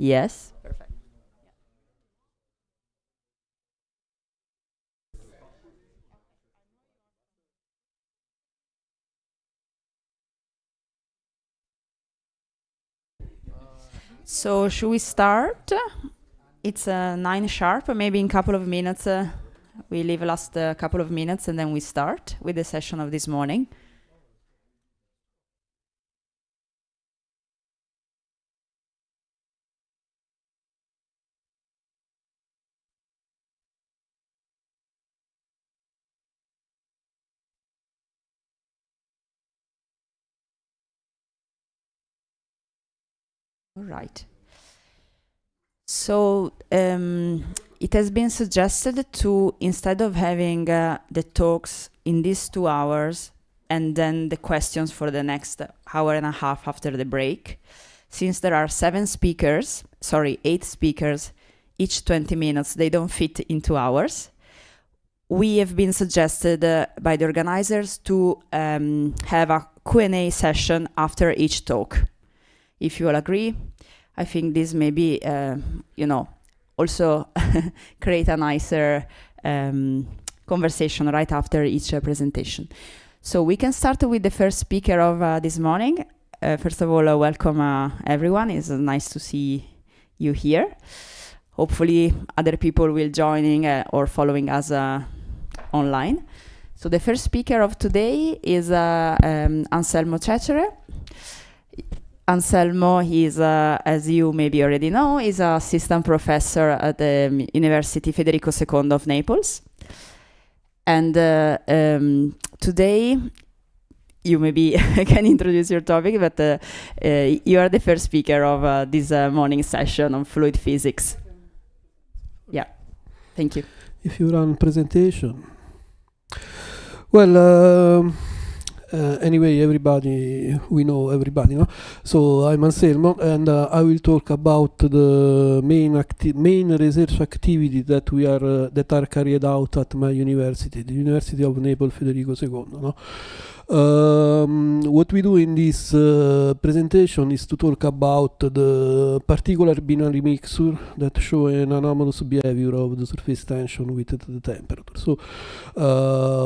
Yes. Perfect. So should we start? It's 9 sharp. Maybe in a couple of minutes, we leave last couple of minutes and then we start with the session of this morning. All right. So it has been suggested to, instead of having the talks in these 2 hours and then the questions for the next hour and a half after the break, since there are 8 speakers, each 20 minutes, they don't fit in 2 hours. We have been suggested by the organizers to have a Q&A session after each talk. If you all agree, I think this may be, also create a nicer conversation right after each presentation. So we can start with the first speaker of this morning. First of all, welcome everyone. It's nice to see you here. Hopefully other people will joining or following us online. So the first speaker of today is ESA-HRE. Anselmo is, as you maybe already know, is an assistant professor at the University Federico II of Naples. And today, you maybe can introduce your topic, but you are the first speaker of this morning session on fluid physics. Yeah, thank you. If you run presentation. Well, anyway, we know everybody, no? So I'm Anselmo, and I will talk about the main research activity that are carried out at my university, the University of Naples Federico II. No? What we do in this presentation is to talk about the particular binary mixture that show an anomalous behavior of the surface tension with the temperature. So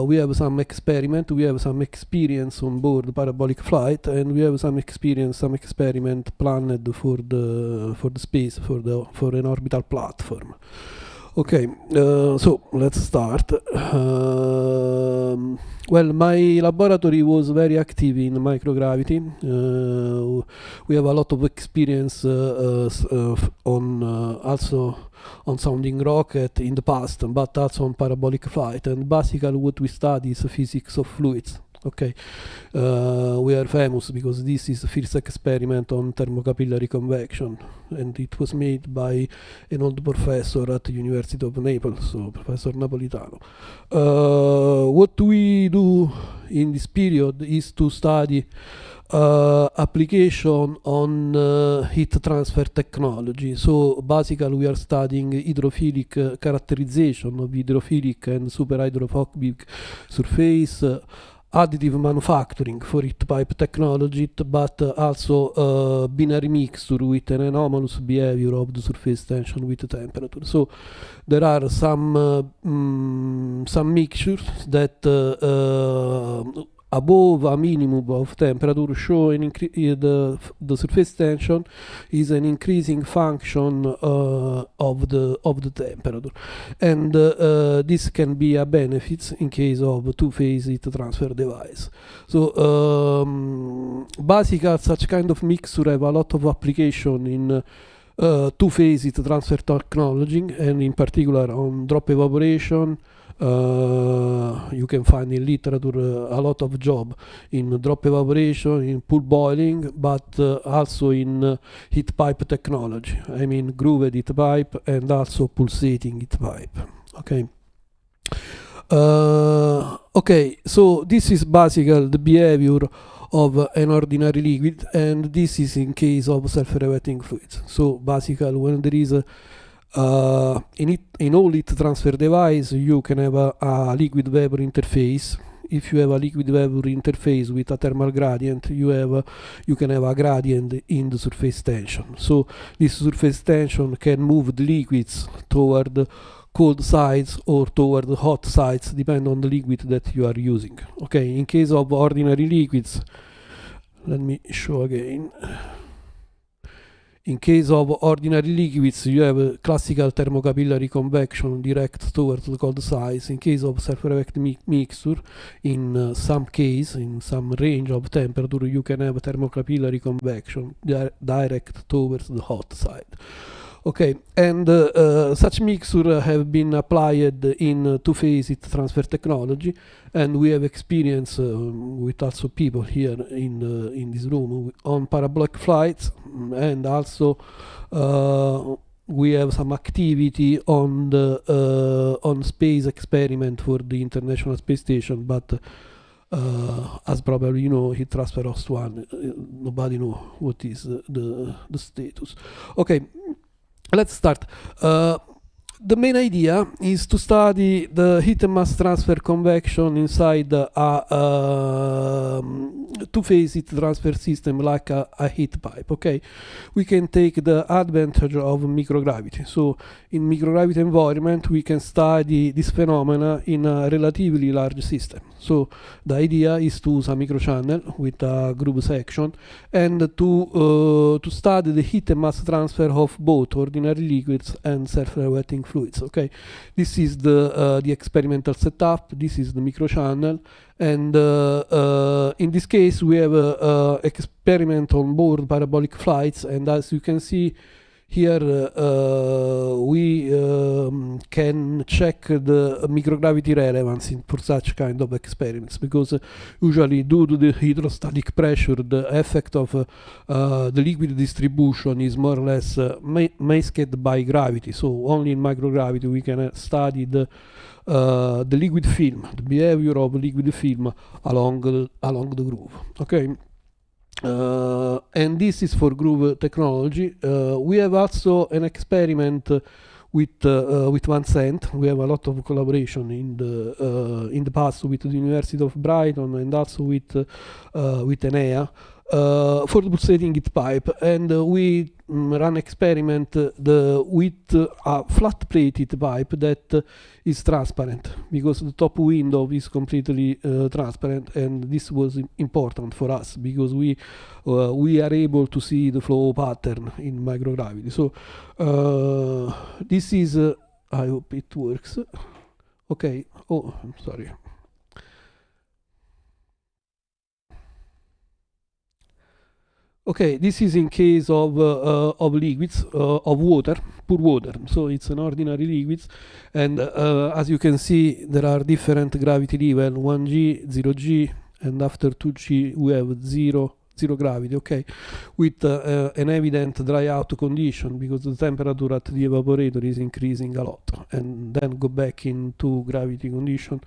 we have some experiment, we have some experience on board parabolic flight, and we have some experiment planned for the space, for an orbital platform. Okay, so let's start. Well, my laboratory was very active in microgravity. We have a lot of experience also on sounding rocket in the past, but also on parabolic flight. And basically what we study is physics of fluids. Okay, we are famous because this is the first experiment on thermocapillary convection, and it was made by an old professor at the University of Naples, so Professor Napolitano. What we do in this period is to study application on heat transfer technology. So basically we are studying hydrophilic characterization of hydrophilic and superhydrophobic surface, additive manufacturing for heat pipe technology, but also binary mixture with an anomalous behavior of the surface tension with the temperature. So there are some mixtures that above a minimum of temperature show the surface tension is an increasing function of the temperature, and this can be a benefit in case of two-phase heat transfer device. So basically such kind of mixture have a lot of application in two-phase heat transfer technology, and in particular on drop evaporation. You can find in literature a lot of job in drop evaporation, in pool boiling, but also in heat pipe technology. I mean grooved heat pipe and also pulsating heat pipe. Okay. Okay, so this is basically the behavior of an ordinary liquid, and this is in case of self-revetting fluids. So basically when there is in all heat transfer device, you can have a liquid vapor interface if you have a liquid vapor interface with a thermal gradient, you can have a gradient in the surface tension. So this surface tension can move the liquids toward the cold sides or toward the hot sides, depending on the liquid that you are using. Okay, in case of ordinary liquids, let me show again. In case of ordinary liquids, you have a classical thermocapillary convection direct towards the cold sides. In case of self-react mixture, in some case, in some range of temperature, you can have thermocapillary convection direct towards the hot side. Okay, and such mixture have been applied in two-phase heat transfer technology, and we have experience with also people here in this room on parabolic flights, and also we have some activity on the on space experiment for the International Space Station, but as probably you know, heat transfer host 1, nobody knows what is the status. Okay. Let's start. The main idea is to study the heat and mass transfer convection inside a two-phase heat transfer system like a heat pipe. Okay, we can take the advantage of microgravity. So in microgravity environment, we can study this phenomena in a relatively large system. So the idea is to use a microchannel with a groove section and to study the heat and mass transfer of both ordinary liquids and self-reacting fluids. Okay, this is the experimental setup. This is the microchannel, and in this case we have a experiment on board parabolic flights, and as you can see here, we can check the microgravity relevance for such kind of experiments, because usually due to the hydrostatic pressure, the effect of the liquid distribution is more or less masked by gravity. So only in microgravity we can study the liquid film, the behavior of liquid film along the groove. Okay. And this is for groove technology. We have also an experiment with 1 cent. We have a lot of collaboration in the past with the University of Brighton and also with ENEA for the pulsating heat pipe, and we run experiment with a flat plate heat pipe that is transparent, because the top window is completely transparent, and this was important for us because we are able to see the flow pattern in microgravity. So this is I hope it works. Okay. Oh, I'm sorry. Okay, this is in case of liquids, of water, pure water. So it's an ordinary liquids, and as you can see, there are different gravity level: 1G, 0G, and after 2G we have zero gravity. Okay, with an evident dry out condition, because the temperature at the evaporator is increasing a lot, and then go back into gravity condition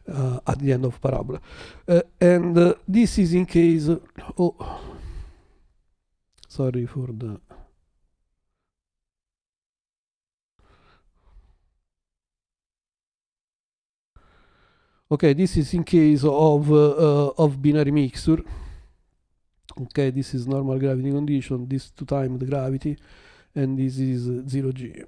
at the end of parabola. And this is in case. Sorry for the. Okay, this is in case of binary mixture. Okay, this is normal gravity condition. This 2 times the gravity, and this is 0G.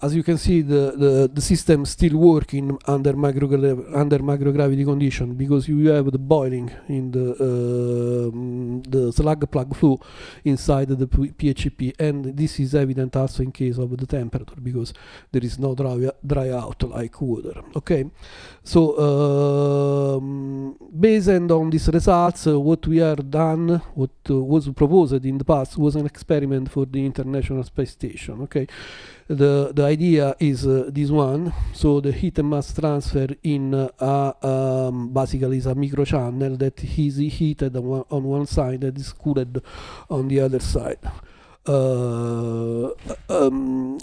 As you can see, the system still working under microgravity condition, because you have the boiling in the slug plug flow inside the PHP, and this is evident also in case of the temperature, because there is no dry out like water. Okay, so based on these results, what we are done, what was proposed in the past, was an experiment for the International Space Station. Okay. The idea is this one. So the heat and mass transfer in basically is a microchannel that is heated on one side and is cooled on the other side.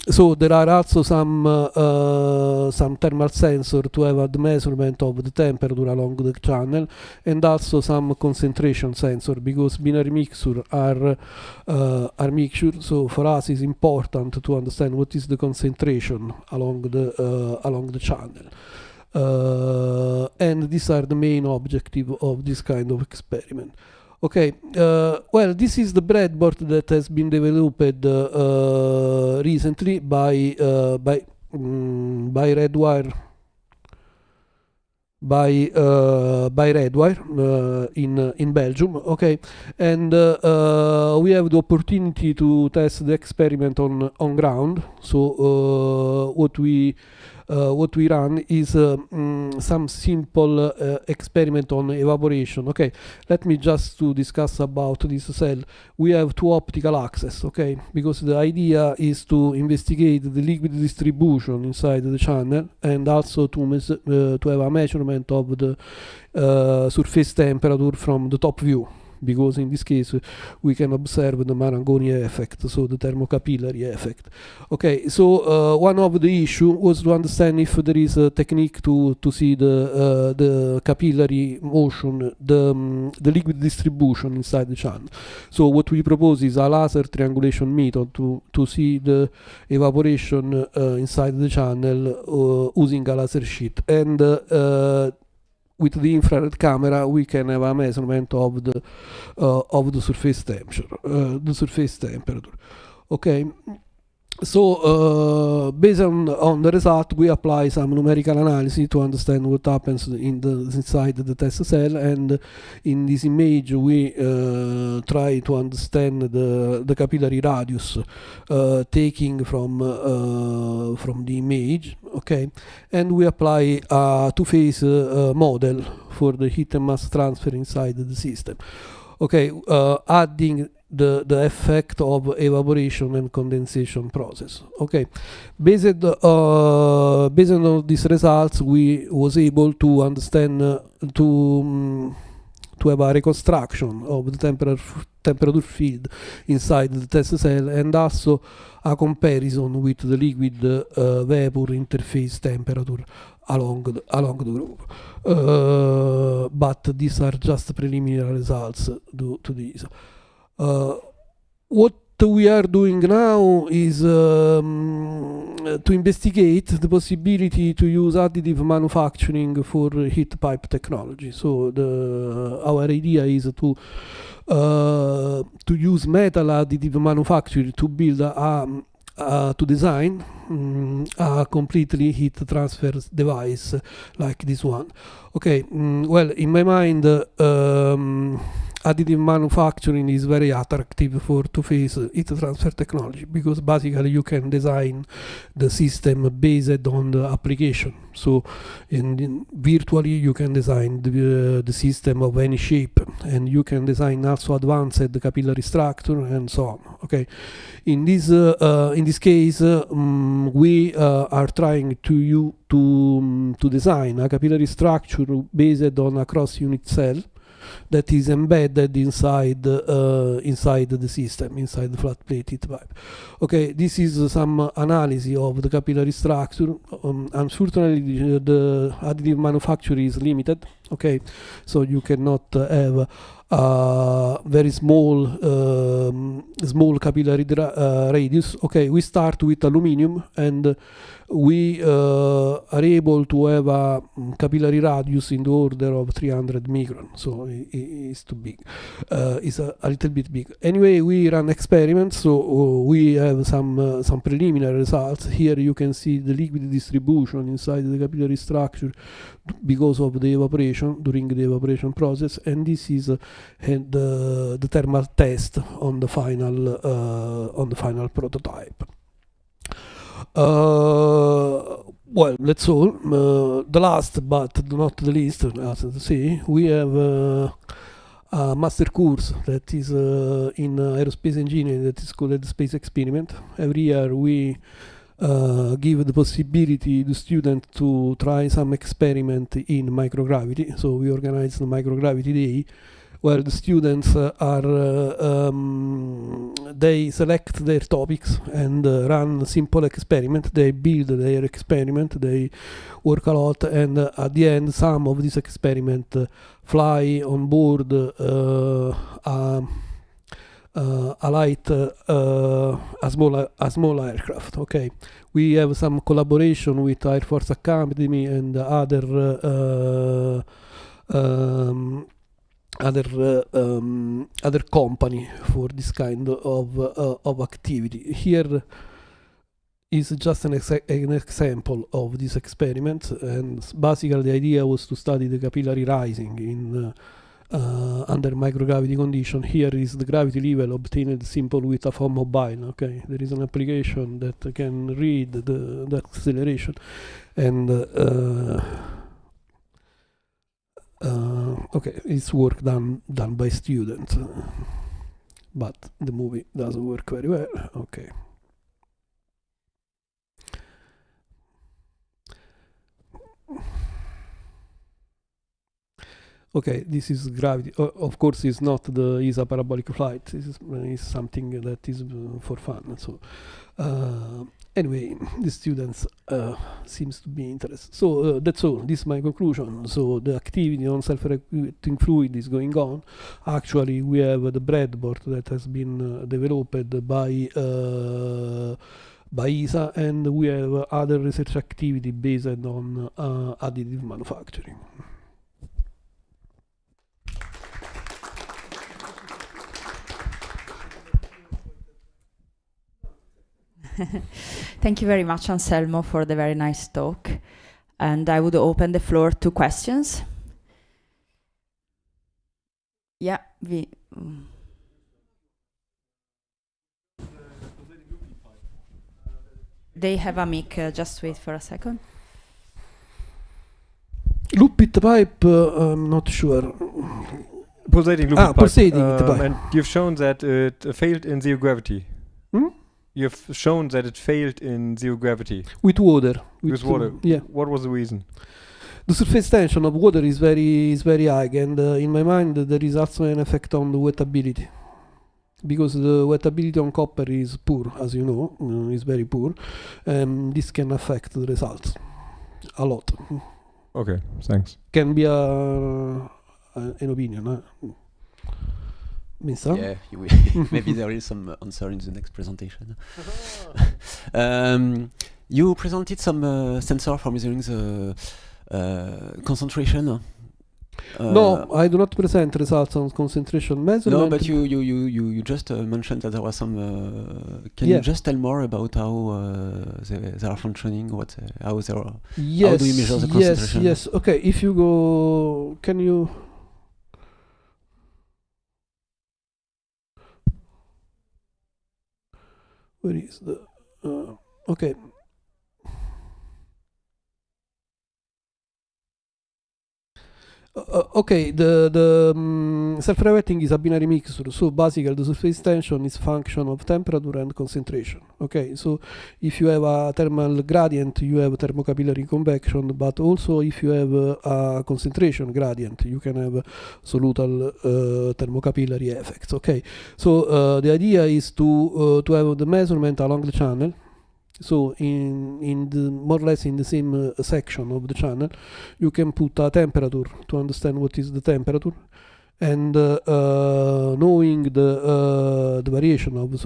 so there are also some thermal sensor to have the measurement of the temperature along the channel, and also some concentration sensor, because binary mixture are mixture. So for us it's important to understand what is the concentration along the channel. And these are the main objective of this kind of experiment. Okay, well, this is the breadboard that has been developed recently by Redwire in Belgium. Okay, and we have the opportunity to test the experiment on ground. So what we run is some simple experiment on evaporation. Okay, let me just to discuss about this cell. We have two optical axes, okay, because the idea is to investigate the liquid distribution inside the channel, and also to have a measurement of the surface temperature from the top view, because in this case we can observe the Marangoni effect, so the thermocapillary effect. Okay, so one of the issue was to understand if there is a technique to see the capillary motion, the liquid distribution inside the channel. So what we propose is a laser triangulation method to see the evaporation inside the channel using a laser sheet, and with the infrared camera we can have a measurement of the surface temperature. Okay, so based on the result, we apply some numerical analysis to understand what happens inside the test cell, and in this image we try to understand the capillary radius taking from the image. Okay, and we apply a two-phase model for the heat and mass transfer inside the system. Okay, adding the effect of evaporation and condensation process. Okay, based on these results, we was able to understand to have a reconstruction of the temperature field inside the test cell, and also a comparison with the liquid vapor interface temperature along the group. But these are just preliminary results to this. What we are doing now is to investigate the possibility to use additive manufacturing for heat pipe technology. So our idea is to use metal additive manufacturing to build to design a completely heat transfer device like this one. Okay, well, in my mind, additive manufacturing is very attractive for two-phase heat transfer technology, because basically you can design the system based on the application. So virtually you can design the system of any shape, and you can design also advanced capillary structure and so on. Okay, in this case we are trying to design a capillary structure based on a cross unit cell that is embedded inside the system, inside the flat plate heat pipe. Okay, this is some analysis of the capillary structure. Unfortunately, the additive manufacture is limited. Okay, so you cannot have very small capillary radius. Okay, we start with aluminum, and we are able to have a capillary radius in the order of 300 micron. So it's too big. It's a little bit big. Anyway, we run experiments, so we have some preliminary results. Here you can see the liquid distribution inside the capillary structure because of the evaporation, during the evaporation process, and this is the thermal test on the final prototype. Well, that's all. The last but not the least, as you see, we have a master course that is in aerospace engineering that is called the Space Experiment. Every year we give the possibility to students to try some experiment in microgravity. So we organize the microgravity day where the students they select their topics and run a simple experiment. They build their experiment, they work a lot, and at the end some of this experiment fly on board a small aircraft. Okay, we have some collaboration with Air Force Academy and other company for this kind of activity. Here is just an example of this experiment, and basically the idea was to study the capillary rising in under microgravity condition. Here is the gravity level obtained simple with a phone mobile. Okay, there is an application that can read the acceleration, and okay, it's work done by students, but the movie doesn't work very well. Okay. Okay, this is gravity. Of course, it's not the ESA parabolic flight. This is something that is for fun. So, anyway, the students seems to be interested. So that's all. This is my conclusion. So the activity on self-regulating fluid is going on. Actually, we have the breadboard that has been developed by ESA, and we have other research activity based on additive manufacturing. Thank you very much, Anselmo, for the very nice talk. And I would open the floor to questions. Yeah, they have a mic. Just wait for a second. Loop it pipe, I'm not sure. Pulsating loop pipe. Pulsating pipe. And you've shown that it failed in zero gravity. You've shown that it failed in zero gravity. With water. With water. Yeah. What was the reason? The surface tension of water is very high, and in my mind there is also an effect on the wettability, because the wettability on copper is poor, as you know, is very poor. This can affect the results a lot. Okay, thanks. Can be an opinion. Yeah, maybe there is some answer in the next presentation. You presented some sensor for measuring the concentration. No, I do not present results on concentration measurement. No, but you just mentioned that there was some. Can you just tell more about how they are functioning? How they are? Yes, how do you measure the concentration? Yes. Okay. If you go, can you? Where is the? Okay. Okay, the self-regulating is a binary mixture, so basically the surface tension is function of temperature and concentration. Okay, so if you have a thermal gradient, you have thermocapillary convection, but also if you have a concentration gradient, you can have solutal thermocapillary effects. Okay, so the idea is to have the measurement along the channel. So in the more or less in the same section of the channel, you can put a temperature to understand what is the temperature, and knowing the variation of the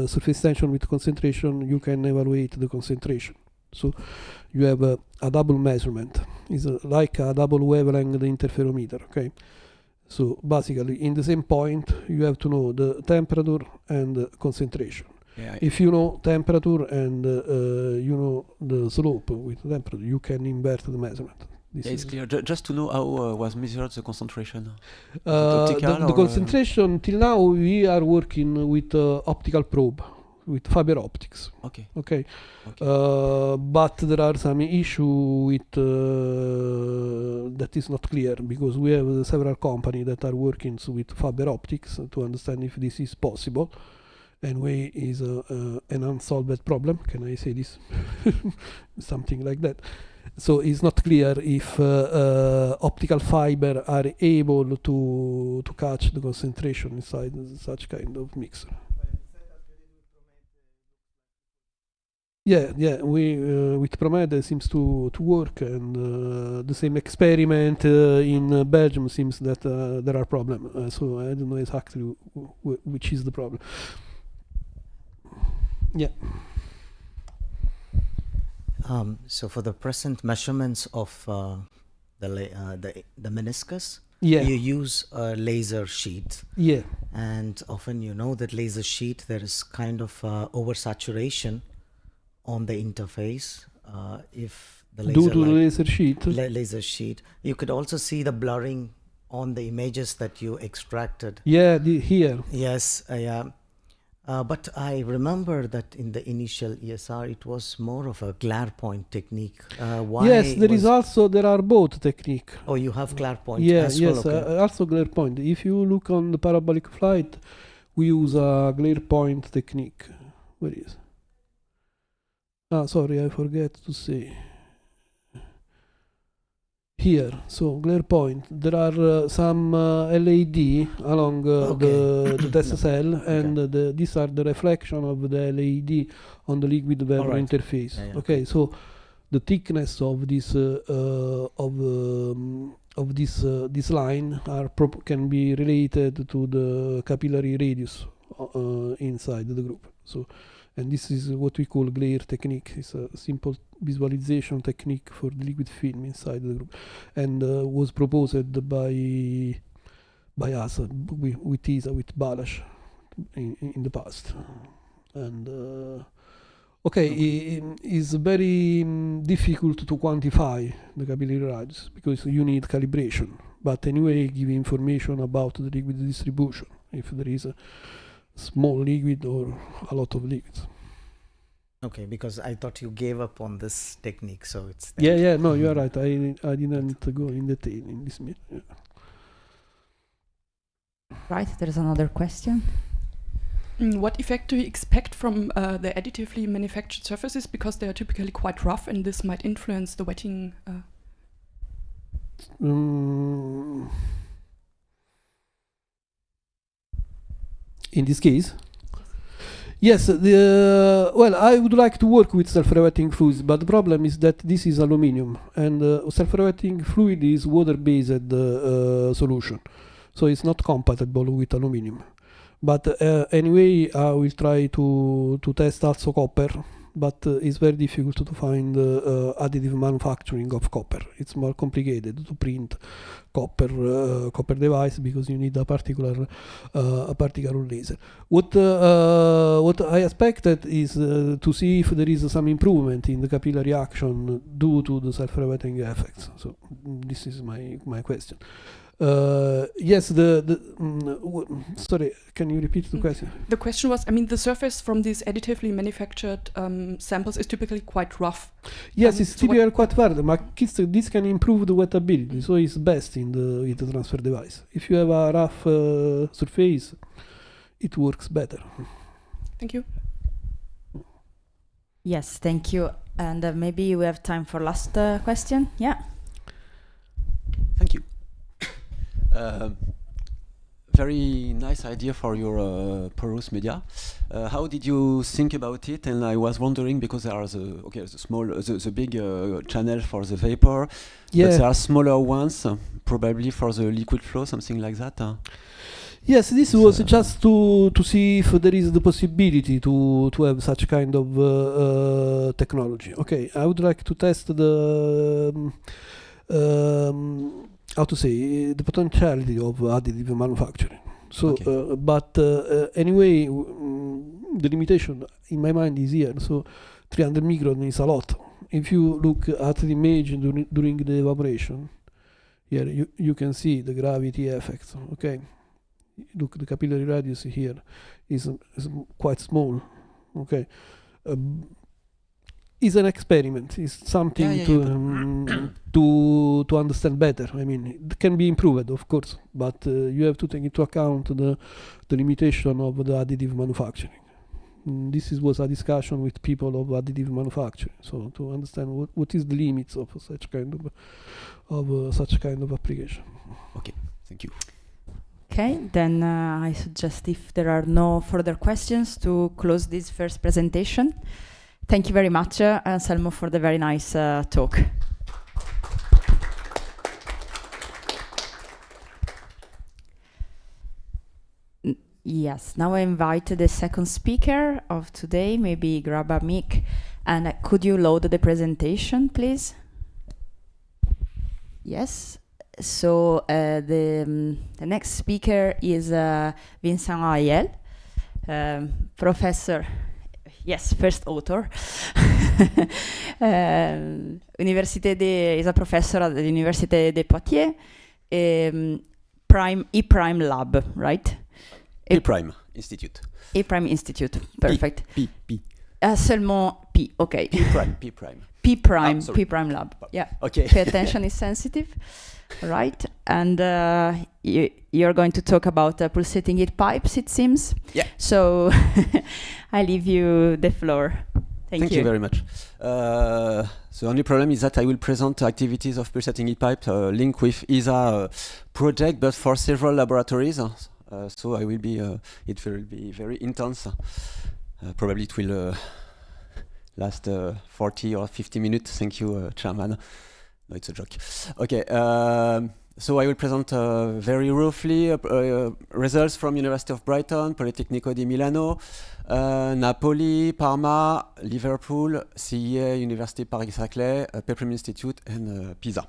surface tension with concentration, you can evaluate the concentration. So you have a double measurement. It's like a double wavelength interferometer. Okay. So basically, in the same point, you have to know the temperature and the concentration. Yeah, if you know temperature and you know the slope with temperature, you can invert the measurement. It's clear. Just to know how was measured the concentration. The concentration till now we are working with optical probe, with fiber optics. Okay. But there are some issue with that is not clear, because we have several companies that are working with fiber optics to understand if this is possible. anyway is an unsolved problem. Can I say this? Something like that. So it's not clear if optical fiber are able to catch the concentration inside such kind of mixer. Yeah, we with Promede seems to work, and the same experiment in Belgium seems that there are problems. So I don't know exactly which is the problem. Yeah. So for the present measurements of the meniscus, Yeah. you use a laser sheet. Yeah. And often you know that laser sheet, there is kind of oversaturation on the interface. If the laser Due to the laser sheet. laser sheet, you could also see the blurring on the images that you extracted. Yeah, here. Yes, yeah. But I remember that in the initial ESR, it was more of a glare point technique. Why? Yes, there are both technique. Oh, you have glare point Yeah, as yes, well. Okay. also glare point. If you look on the parabolic flight, we use a glare point technique. Where is? Ah, sorry, I forget to say. Here, so glare point. There are some LED along the test cell, and these are the reflection of the LED on the liquid vapor Alright. interface. Yeah, yeah. Okay, so the thickness of this this line can be related to the capillary radius inside the group. So, and this is what we call glare technique. It's a simple visualization technique for the liquid film inside the group, and was proposed by us with ESA, with Balash in the past. And it's very difficult to quantify the capillary radius because you need calibration. But anyway, give information about the liquid distribution if there is a small liquid or a lot of liquids. Okay, because I thought you gave up on this technique, so it's... Yeah, no, you are right. I didn't go in detail in this meeting. Yeah. Right, there's another question. What effect do you expect from the additively manufactured surfaces, because they are typically quite rough and this might influence the wetting? In this case? Yes, well, I would like to work with self-rewetting fluids, but the problem is that this is aluminum, and self-rewetting fluid is water-based solution, so it's not compatible with aluminum. But anyway, I will try to test also copper, but it's very difficult to find additive manufacturing of copper. It's more complicated to print copper device because you need a particular laser. What I expected is to see if there is some improvement in the capillary action due to the self-rewetting effects. So this is my question. Yes, sorry, can you repeat the question? The question was, I mean, the surface from these additively manufactured samples is typically quite rough. Yes, it's so typically quite hard, but this can improve the wettability, so it's best with the transfer device. If you have a rough surface, it works better. Thank you. Yes, thank you. And maybe we have time for last question. Yeah. Thank you. Very nice idea for your porous media. How did you think about it? And I was wondering, because there are the big channel for the vapor, Yeah. but there are smaller ones, probably for the liquid flow, something like that. Yes, this was just to see if there is the possibility to have such kind of technology. Okay, I would like to test the how to say, the potentiality of additive manufacturing. So, Okay. but anyway, the limitation in my mind is here. So 300 micron is a lot. If you look at the image during the evaporation, here you can see the gravity effect. Okay, look, the capillary radius here is quite small. Okay. Is an experiment. It's something to understand better. I mean, it can be improved, of course, but you have to take into account the limitation of the additive manufacturing. was a discussion with people of additive manufacturing, so to understand what is the limits of such kind of application. Okay, thank you. Okay, then I suggest, if there are no further questions, to close this first presentation. Thank you very much, Anselmo, for the very nice talk. Yes, now I invite the second speaker of today. Maybe grab a mic, and could you load the presentation, please? Yes. So the next speaker is Vincent Ayel, professor. Yes, first author. Is a professor at the Université de Poitiers, E-Prime Lab, right? E-Prime Institute. E-Prime Institute, perfect. P. Seulement P, okay. P-Prime. P-Prime, sorry. P-Prime Lab, yeah. Okay. Pay attention is sensitive, right? And you're going to talk about pulsating heat pipes, it seems. Yeah. So I leave you the floor. Thank you. Thank you very much. The only problem is that I will present activities of pulsating heat pipe linked with ESA project, but for several laboratories. So I will be, it will be very intense. Probably it will last 40 or 50 minutes. Thank you, Chairman. No, it's a joke. Okay, so I will present very roughly results from University of Brighton, Politecnico di Milano, Napoli, Parma, Liverpool, CEA, University Paris-Saclay, Peppermint Institute, and Pisa.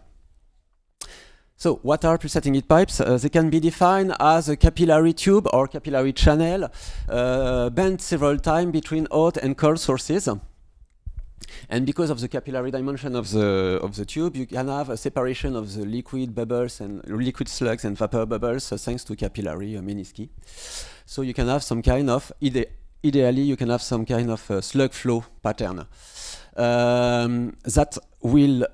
So what are pulsating heat pipes? They can be defined as a capillary tube or capillary channel bent several times between hot and cold sources. And because of the capillary dimension of the tube, you can have a separation of the liquid bubbles and liquid slugs and vapor bubbles thanks to capillary menisci. So you can have some kind of, ideally you can have some kind of slug flow pattern that will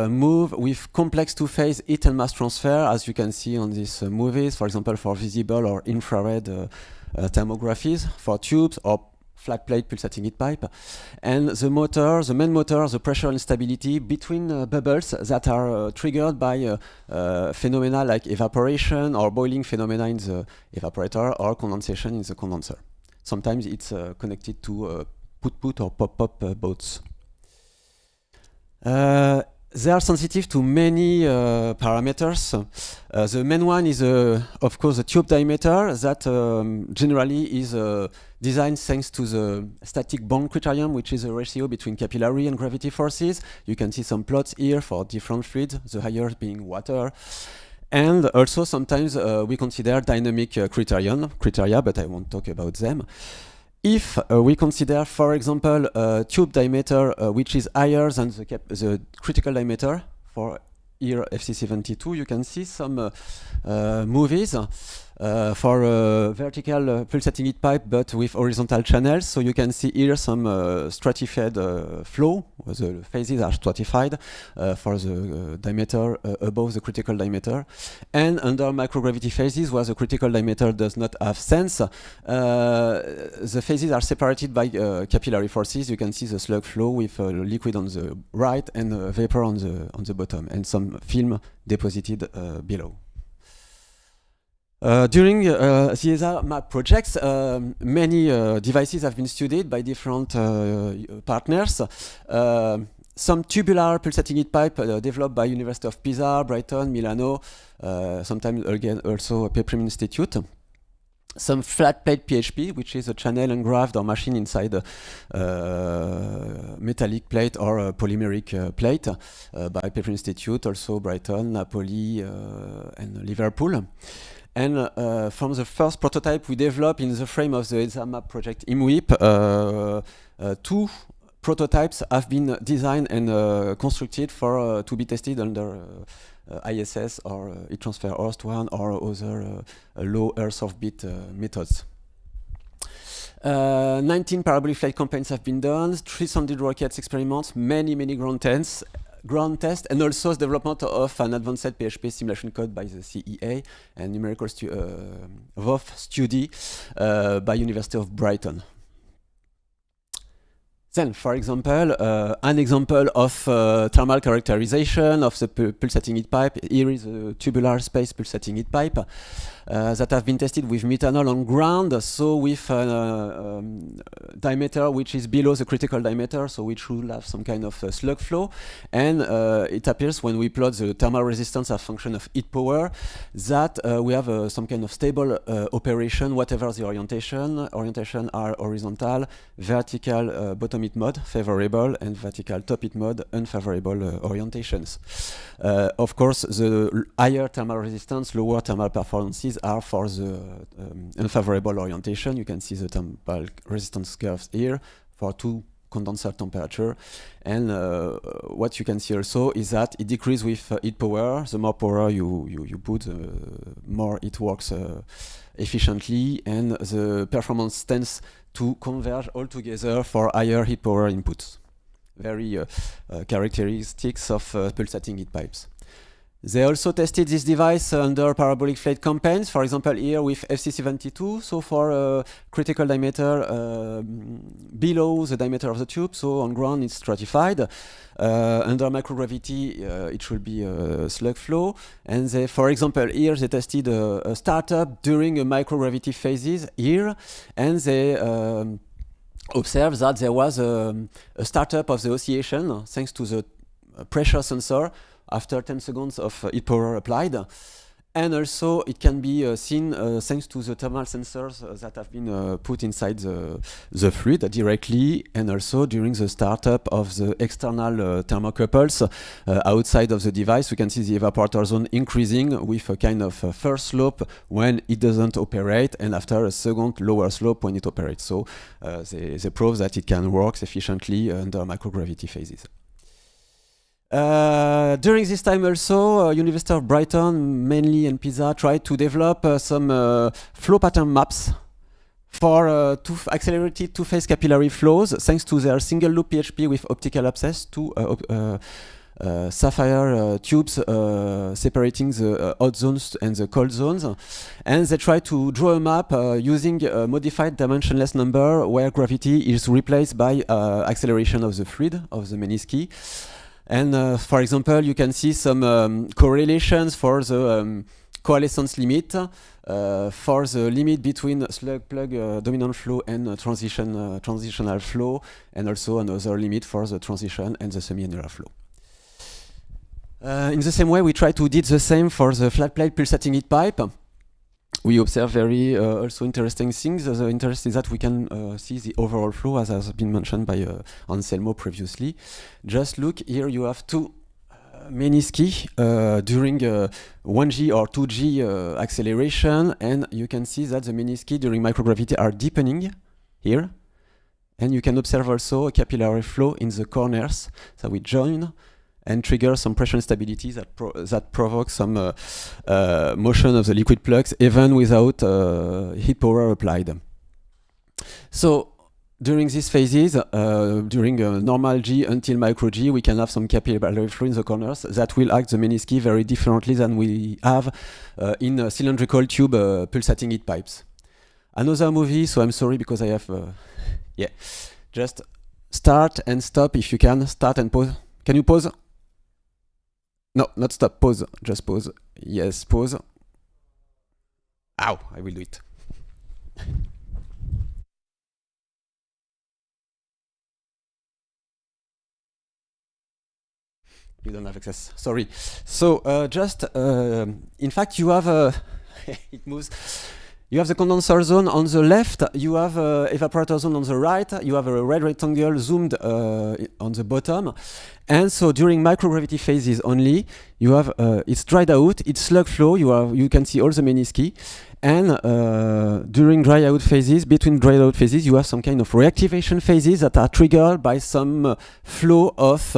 move with complex two-phase heat and mass transfer, as you can see on these movies, for example, for visible or infrared thermographies, for tubes or flat plate pulsating heat pipe. And the motor, the main motor, the pressure instability between bubbles that are triggered by phenomena like evaporation or boiling phenomena in the evaporator or condensation in the condenser. Sometimes it's connected to put-put or pop-pop boats. They are sensitive to many parameters. The main one is, of course, the tube diameter that generally is designed thanks to the static bond criterion, which is a ratio between capillary and gravity forces. You can see some plots here for different fluids, the higher being water. And also sometimes we consider dynamic criteria, but I won't talk about them. If we consider, for example, tube diameter which is higher than the critical diameter, for here FC72, you can see some movies for vertical pulsating heat pipe but with horizontal channels. So you can see here some stratified flow, the phases are stratified for the diameter above the critical diameter. And under microgravity phases, where the critical diameter does not have sense, the phases are separated by capillary forces. You can see the slug flow with liquid on the right and vapor on the bottom, and some film deposited below. During the ESA MAP projects, many devices have been studied by different partners. Some tubular pulsating heat pipe developed by University of Pisa, Brighton, Milano, sometimes again also Peppermint Institute. Some flat plate PHP, which is a channel engraved or machine inside a metallic plate or a polymeric plate by Peppermint Institute, also Brighton, Napoli, and Liverpool. And from the first prototype we developed in the frame of the ESA MAP project IMWIP, 2 prototypes have been designed and constructed for to be tested under ISS or heat transfer host one or other low Earth orbit methods. 19 parabolic flight campaigns have been done, 300 rockets experiments, many ground tests, and also the development of an advanced PHP simulation code by the CEA and numerical WOF study by University of Brighton. Then, for example, an example of thermal characterization of the pulsating heat pipe. Here is a tubular space pulsating heat pipe that have been tested with methanol on ground, so with a diameter which is below the critical diameter, so which will have some kind of slug flow. And it appears when we plot the thermal resistance as function of heat power that we have some kind of stable operation, whatever the orientation. Orientation are horizontal, vertical bottom heat mode, favorable, and vertical top heat mode, unfavorable orientations. Of course, the higher thermal resistance, lower thermal performances are for the unfavorable orientation. You can see the thermal resistance curves here for 2 condenser temperature. And what you can see also is that it decreases with heat power. The more power you put, the more it works efficiently, and the performance tends to converge all together for higher heat power inputs. Very characteristics of pulsating heat pipes. They also tested this device under parabolic flat campaigns, for example here with FC72, so for critical diameter below the diameter of the tube, so on ground it's stratified. Under microgravity it should be a slug flow, and they, for example here they tested a startup during a microgravity phases here, and they observed that there was a startup of the oscillation thanks to the pressure sensor after 10 seconds of heat power applied. And also it can be seen thanks to the thermal sensors that have been put inside the fluid directly, and also during the startup of the external thermocouples outside of the device. We can see the evaporator zone increasing with a kind of first slope when it doesn't operate, and after a second lower slope when it operates. So they prove that it can work efficiently under microgravity phases. During this time also, University of Brighton, mainly in Pisa, tried to develop some flow pattern maps for accelerated two-phase capillary flows, thanks to their single loop PHP with optical access to sapphire tubes separating the hot zones and the cold zones. And they try to draw a map using a modified dimensionless number where gravity is replaced by acceleration of the fluid, of the menisci. And for example, you can see some correlations for the coalescence limit, for the limit between slug plug dominant flow and transitional flow, and also another limit for the transition and the semi-annular flow. In the same way, we try to do the same for the flat plate pulsating heat pipe. We observe very also interesting things. The interest is that we can see the overall flow, as has been mentioned by Anselmo previously. Just look here, you have 2 menisci during 1G or 2G acceleration, and you can see that the menisci during microgravity are deepening here. And you can observe also a capillary flow in the corners that we join and trigger some pressure instability that provoke some motion of the liquid plugs even without heat power applied. So during these phases, during normal G until micro G, we can have some capillary flow in the corners that will act the menisci very differently than we have in cylindrical tube pulsating heat pipes. Another movie, so I'm sorry because I have, yeah, just start and stop if you can, start and pause. Can you pause? No, not stop, pause, just pause. Yes, pause. Ow, I will do it. You don't have access, sorry. So just, in fact, you have, it moves. You have the condenser zone on the left, you have evaporator zone on the right, you have a red rectangle zoomed on the bottom. And so during microgravity phases only, you have, it's dried out, it's slug flow, you can see all the menisci. And during dry out phases, between dry out phases, you have some kind of reactivation phases that are triggered by some flow of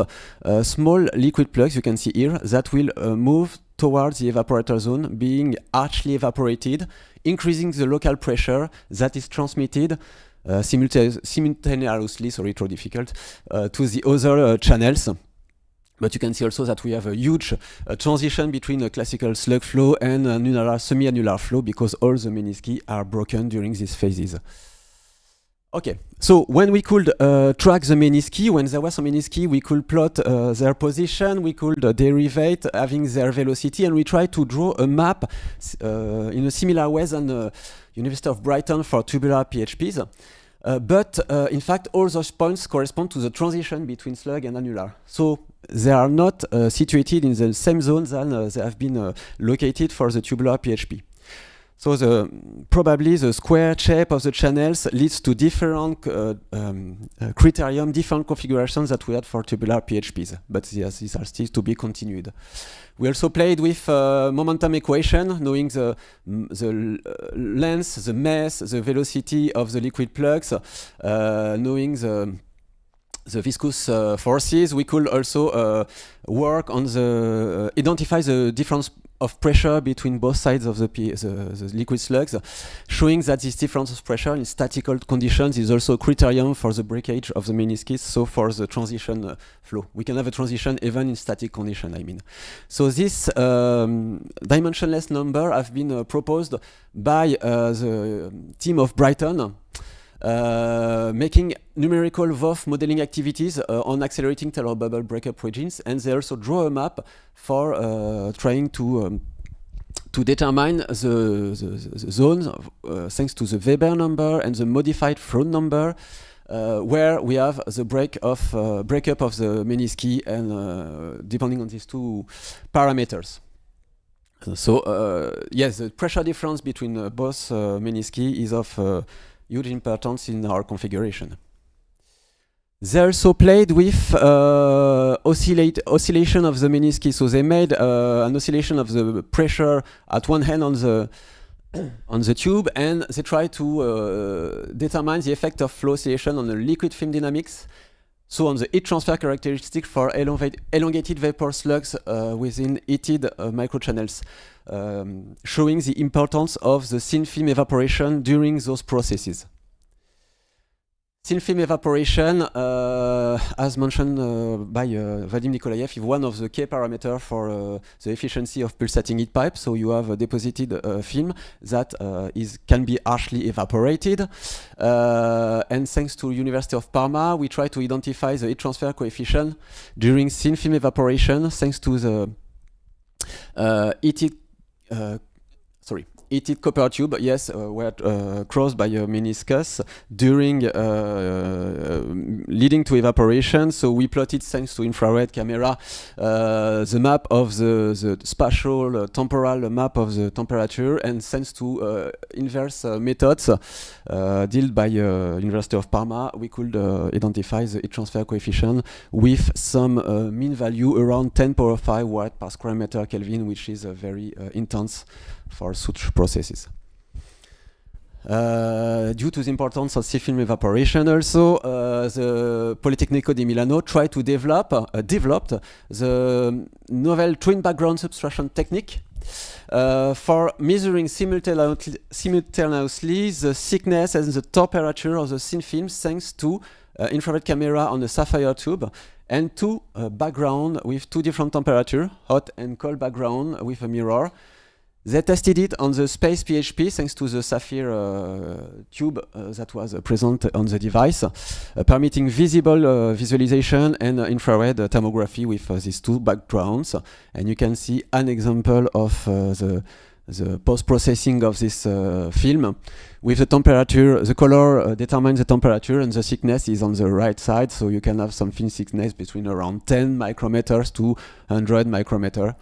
small liquid plugs, you can see here, that will move towards the evaporator zone, being harshly evaporated, increasing the local pressure that is transmitted simultaneously, sorry, it's difficult, to the other channels. But you can see also that we have a huge transition between a classical slug flow and an semi-annular flow because all the menisci are broken during these phases. Okay, so when we could track the menisci, when there was some menisci, we could plot their position, we could derivate having their velocity, and we try to draw a map in a similar way than University of Brighton for tubular PHPs. But in fact, all those points correspond to the transition between slug and annular. So they are not situated in the same zone than they have been located for the tubular PHP. So probably the square shape of the channels leads to different criterion, different configurations that we had for tubular PHPs. But yes, these are still to be continued. We also played with momentum equation, knowing the length, the mass, the velocity of the liquid plugs, knowing the viscous forces. We could also work on identify the difference of pressure between both sides of the liquid slugs, showing that this difference of pressure in statical conditions is also a criterion for the breakage of the meniscus, so for the transition flow. We can have a transition even in static condition, I mean. So this dimensionless number have been proposed by the team of Brighton, making numerical VOF modeling activities on accelerating Taylor bubble breakup regions, and they also draw a map for trying to determine the zones thanks to the Weber number and the modified Freund number, where we have the breakup of the menisci, and depending on these two parameters. So yes, the pressure difference between both menisci is of huge importance in our configuration. They also played with oscillation of the menisci. So they made an oscillation of the pressure at one hand on the tube, and they tried to determine the effect of flow oscillation on the liquid film dynamics. So on the heat transfer characteristic for elongated vapor slugs within heated microchannels, showing the importance of the thin film evaporation during those processes. Thin film evaporation, as mentioned by Vadim Nikolaev, is one of the key parameters for the efficiency of pulsating heat pipe. So you have a deposited film that can be harshly evaporated. And thanks to University of Parma, we try to identify the heat transfer coefficient during thin film evaporation, thanks to the heated copper tube, yes, were crossed by a meniscus during leading to evaporation. So we plotted, thanks to infrared camera, the map of the spatial temporal map of the temperature, and thanks to inverse methods dealt by University of Parma, we could identify the heat transfer coefficient with some mean value around 10 power 5 watt per square meter Kelvin, which is very intense for such processes. Due to the importance of thin film evaporation, also the Politecnico di Milano tried to developed the novel twin background subtraction technique for measuring simultaneously the thickness and the temperature of the thin films, thanks to infrared camera on the sapphire tube and two background with two different temperatures, hot and cold background with a mirror. They tested it on the space PHP thanks to the sapphire tube that was present on the device, permitting visible visualization and infrared thermography with these two backgrounds. And you can see an example of the post-processing of this film with the temperature. The color determines the temperature, and the thickness is on the right side, so you can have some film thickness between around 10 micrometers to 100 micrometers.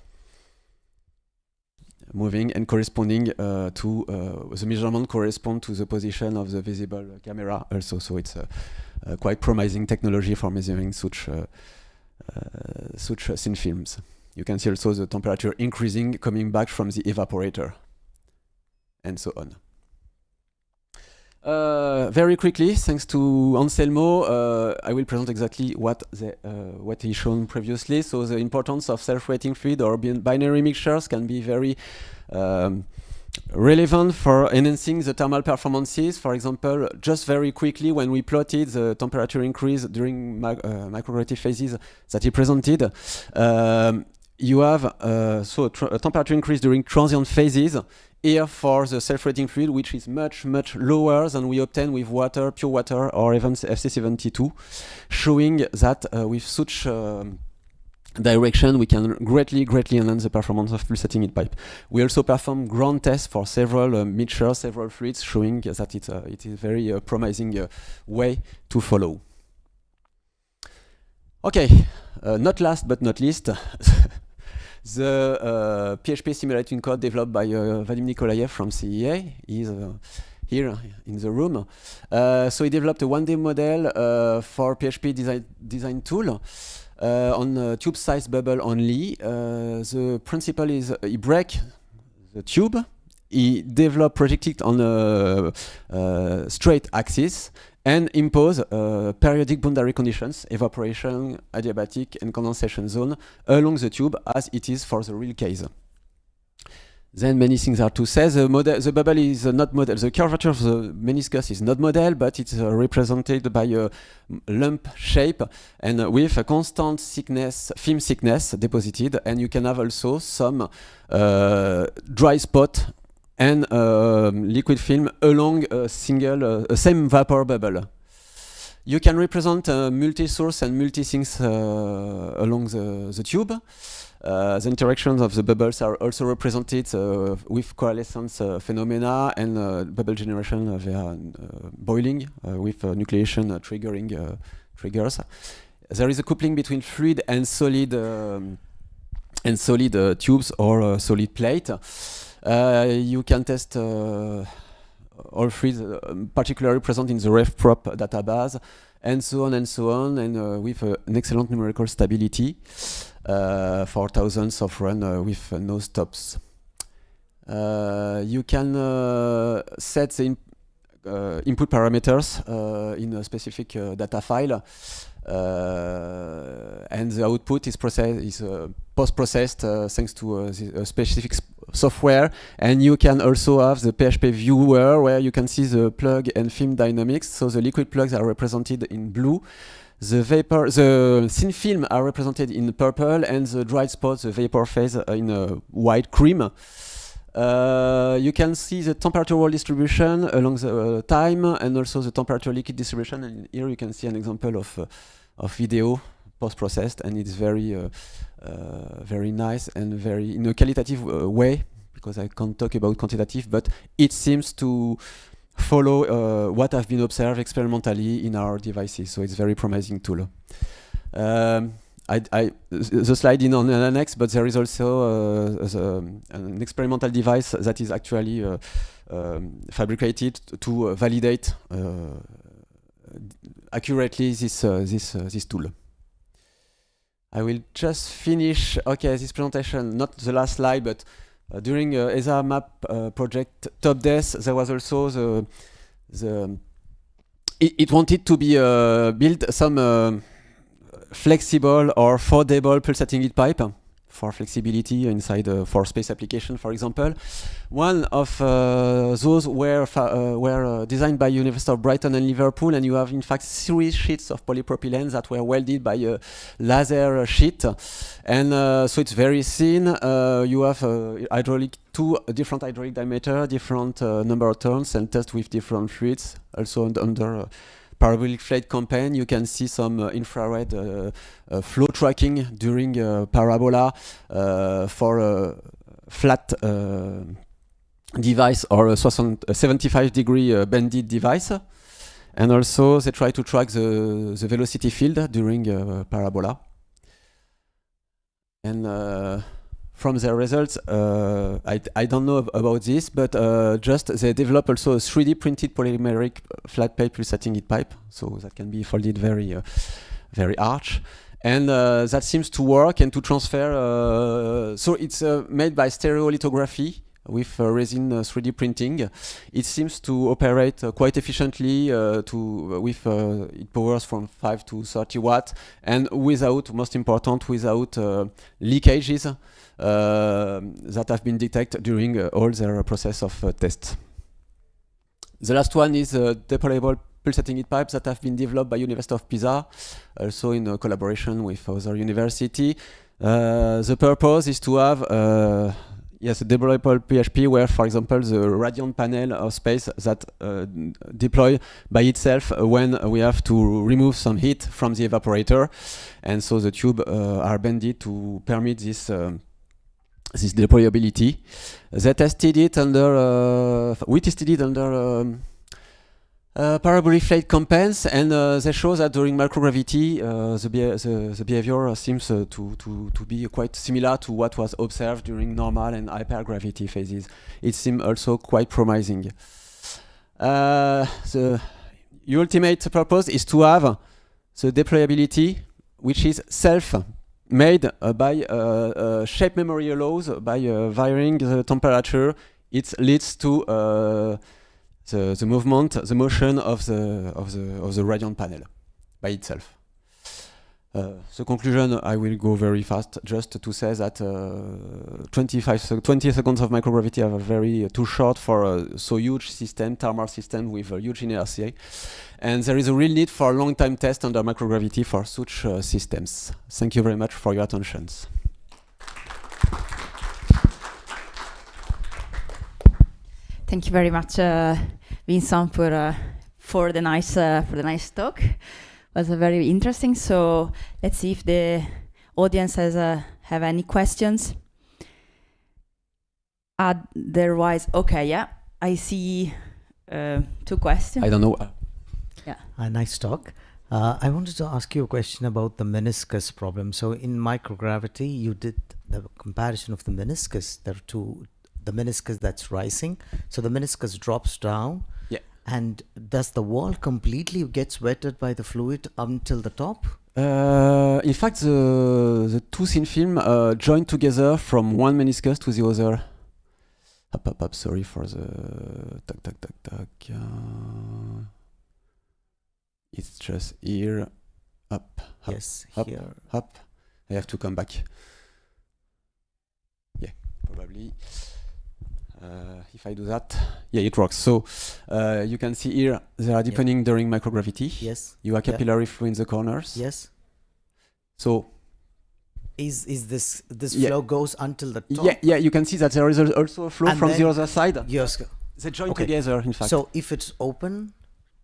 Moving and corresponding to the measurement correspond to the position of the visible camera also. So it's a quite promising technology for measuring such thin films. You can see also the temperature increasing coming back from the evaporator, and so on. Very quickly, thanks to Anselmo, I will present exactly what he shown previously. So the importance of self-rating fluid or binary mixtures can be very relevant for enhancing the thermal performances. For example, just very quickly, when we plotted the temperature increase during microgravity phases that he presented, you have a temperature increase during transient phases. Here for the self-rating fluid, which is much, much lower than we obtain with water, pure water, or even FC72, showing that with such direction, we can greatly enhance the performance of pulsating heat pipe. We also perform ground tests for several mixtures, several fluids, showing that it is a very promising way to follow. Okay, not last but not least, the PHP simulating code developed by Vadim Nikolaev from CEA is here in the room. So he developed a 1D model for PHP design tool on tube size bubble only. The principle is he break the tube, he develop projected on a straight axis, and impose periodic boundary conditions, evaporation, adiabatic, and condensation zone along the tube as it is for the real case. Then many things are to say. The bubble is not model. The curvature of the meniscus is not model, but it's represented by a lump shape and with a constant thickness, film thickness deposited. And you can have also some dry spot and liquid film along a single, same vapor bubble. You can represent multi-source and multi-sinks along the tube. The interactions of the bubbles are also represented with coalescence phenomena and bubble generation via boiling with nucleation triggering triggers. There is a coupling between fluid and solid tubes or solid plate. You can test all fluids, particularly present in the RefProp database, and so on, and with an excellent numerical stability for thousands of runs with no stops. You can set the input parameters in a specific data file, and the output is post-processed thanks to a specific software. And you can also have the PHP viewer where you can see the plug and film dynamics. So the liquid plugs are represented in blue, the thin film are represented in purple, and the dried spots, the vapor phase, in white cream. You can see the temperature wall distribution along the time, and also the temperature liquid distribution. And here you can see an example of video post-processed, and it's very nice and very in a qualitative way, because I can't talk about quantitative, but it seems to follow what have been observed experimentally in our devices. So it's a very promising tool. The slide in on an annex, but there is also an experimental device that is actually fabricated to validate accurately this tool. I will just finish. Okay, this presentation, not the last slide, but during ESA map project Top Death, there was also it wanted to be build some flexible or foldable pulsating heat pipe for flexibility inside for space application, for example. One of those were designed by University of Brighton and Liverpool, and you have in fact 3 sheets of polypropylene that were welded by a laser sheet, and so it's very thin. You have two different hydraulic diameter, different number of turns, and test with different fluids. Also under parabolic flight campaign, you can see some infrared flow tracking during parabola for a flat device or a 75-degree bended device. And also they try to track the velocity field during parabola. And from their results, I don't know about this, but just they develop also a 3D printed polymeric flat plate pulsating heat pipe, so that can be folded very arch, and that seems to work and to transfer. So it's made by stereolithography with resin 3D printing. It seems to operate quite efficiently with it powers from 5 to 30 watts, and without, most important, without leakages that have been detected during all their process of tests. The last one is deployable pulsating heat pipes that have been developed by University of Pisa, also in collaboration with other university. The purpose is to have yes, a deployable PHP where, for example, the radiant panel of space that deploy by itself when we have to remove some heat from the evaporator, and so the tube are bended to permit this this deployability. They tested it under we tested it under parabolic flat compense, and they show that during microgravity the behavior seems to be quite similar to what was observed during normal and hypergravity phases. It seems also quite promising. The ultimate purpose is to have the deployability which is self-made by shape memory allows by varying the temperature. It leads to the movement, the motion of the radiant panel by itself. The conclusion, I will go very fast, just to say that 20 seconds of microgravity are very too short for a so huge system, thermal system with a huge inertia, and there is a real need for a long-time test under microgravity for such systems. Thank you very much for your attention. Thank you very much, Vincent, for the nice talk. It was very interesting. So let's see if the audience has have any questions. Otherwise, okay, yeah, I see 2 questions. I don't know. Yeah. Nice talk. I wanted to ask you a question about the meniscus problem. So in microgravity, you did the comparison of the meniscus. There are the meniscus that's rising. So the meniscus drops down. Yeah. And does the wall completely gets wetted by the fluid until the top? In fact, the two thin film join together from one meniscus to the other. Up, sorry for the... Tac. It's just here, up, Yes, up, here. up. I have to come back. Yeah, probably. If I do that, yeah, it works. So you can see here they are deepening during microgravity. Yes. You have capillary flow in the corners. Yes. So is this flow goes until the top? Yeah. You can see that there is also a flow And from then the other side. Yes. They join together, in fact. So if it's open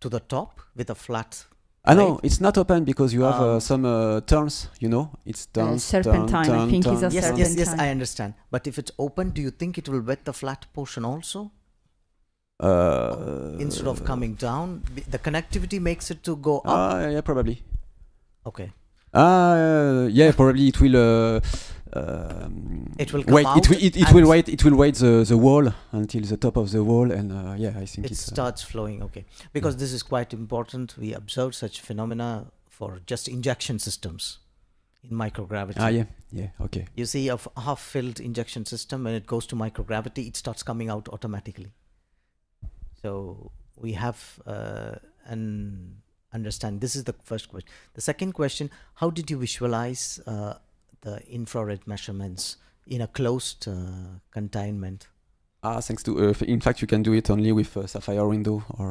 to the top with a flat. No, it's not open because you have some turns, you know, it's turns, serpentine, I think is a serpentine. Yes, I understand. But if it's open, do you think it will wet the flat portion also? Instead of coming down, the connectivity makes it to go up? Yeah, probably. Okay. Yeah, probably it will... it will come wait, out. it will wait. It will wait the wall until the top of the wall, and yeah, I think it starts flowing. Okay, because this is quite important. We observe such phenomena for just injection systems in microgravity. Yeah. Okay. You see a half-filled injection system, when it goes to microgravity, it starts coming out automatically. So we have an understanding. This is the first question. The second question: how did you visualize the infrared measurements in a closed containment? Thanks to in fact you can do it only with a sapphire window or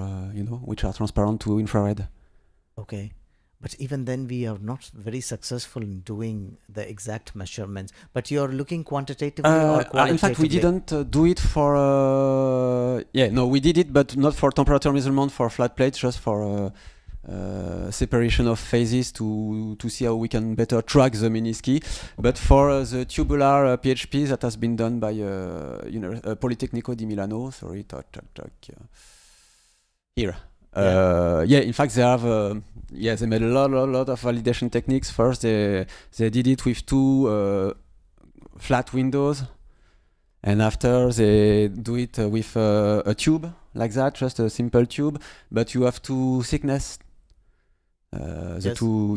which are transparent to infrared. Okay, but even then we are not very successful in doing the exact measurements. But you're looking quantitatively or qualitatively? In fact, we didn't do it for we did it, but not for temperature measurement for flat plates, just for separation of phases to see how we can better track the menisci. But for the tubular PHP, that has been done by Politecnico di Milano. Sorry, here. In fact, they have they made a lot of validation techniques. First, they did it with 2 flat windows, and after they do it with a tube like that, just a simple tube. But you have 2 thickness. Two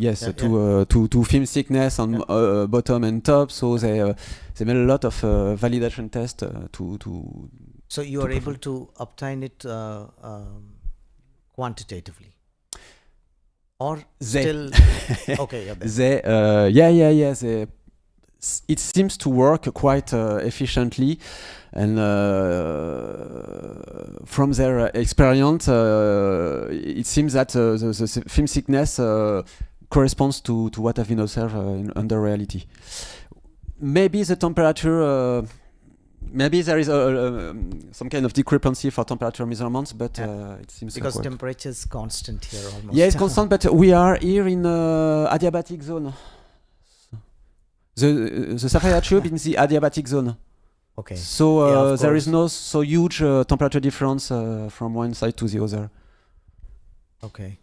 film thickness on bottom and top, so they made a lot of validation tests to. So you are able to obtain it quantitatively, or still? Okay, it seems to work quite efficiently, and from their experience, it seems that the film thickness corresponds to what have been observed under reality. maybe the temperature. Maybe there is some kind of discrepancy for temperature measurements, but it seems because temperature is constant here almost. Yeah, it's constant, but we are here in adiabatic zone. The sapphire tube in the adiabatic zone. Okay. So there is no so huge temperature difference from one side to the other. Okay.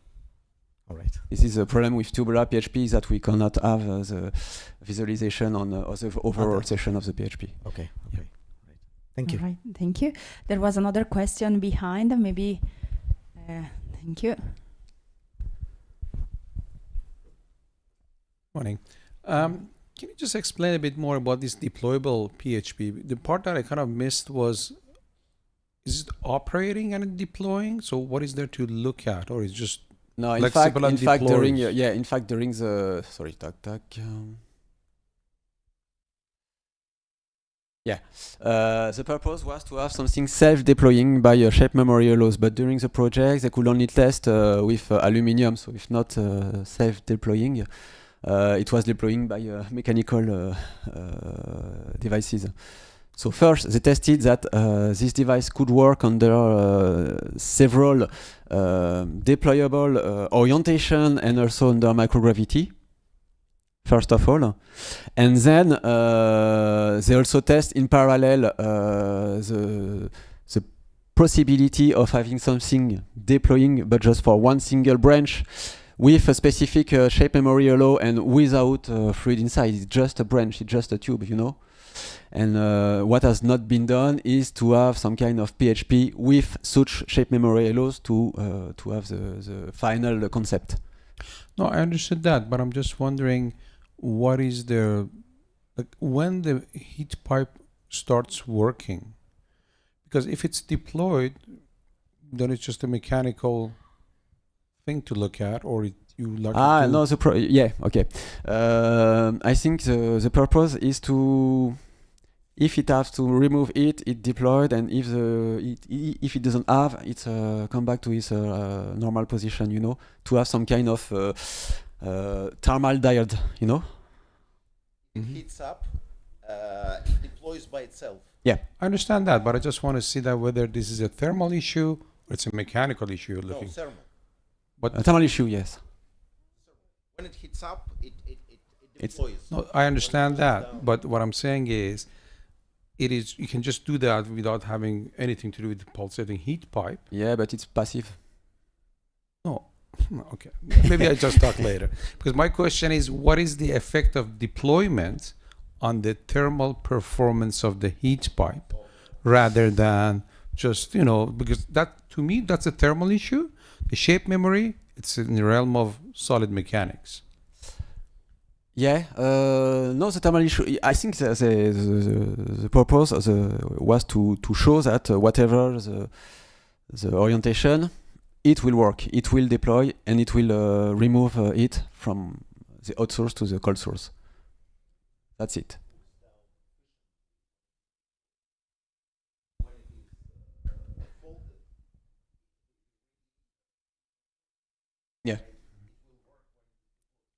All right. This is a problem with tubular PHP, that we cannot have the visualization on the overall session of the PHP. Okay. Okay. Thank you. All right, thank you. There was another question behind, maybe. Thank you. Morning. Can you just explain a bit more about this deployable PHP? The part that I kind of missed was, is it operating and deploying? So what is there to look at, or is it just No, in flexible fact, and in fact, during deploys? during the the purpose was to have something self-deploying by shape memory allows, but during the project they could only test with aluminium, so if not self-deploying, it was deploying by mechanical devices. So first they tested that this device could work under several deployable orientation and also under microgravity. First of all, and then they also test in parallel the possibility of having something deploying, but just for one single branch, with a specific shape memory allow and without fluid inside. It's just a branch, it's just a tube, you know. And what has not been done is to have some kind of PHP with such shape memory allows to have the final concept. No, I understood that, but I'm just wondering, what is the, like, when the heat pipe starts working? Because if it's deployed, then it's just a mechanical thing to look at, or you like to no, okay. I think the purpose is to, if it has to remove it, it deployed, and if if it doesn't have, it's come back to its normal position, you know, to have some kind of thermal diode, you know. Heats up, it deploys by itself. I understand that, but I just want to see that whether this is a thermal issue or it's a mechanical issue you're looking. No, thermal. But A thermal issue, yes. When it heats up, it deploys. no, I understand that, but what I'm saying is, you can just do that without having anything to do with the pulsating heat pipe. Yeah, but it's passive. No, okay. Maybe I just talk later. Because my question is, what is the effect of deployment on the thermal performance of the heat pipe, rather than just, you know, because that, to me, that's a thermal issue. The shape memory, it's in the realm of solid mechanics. Yeah, no, the thermal issue, I think the purpose was to show that whatever the orientation, it will work, it will deploy, and it will remove it from the hot source to the cold source. That's it. Yeah.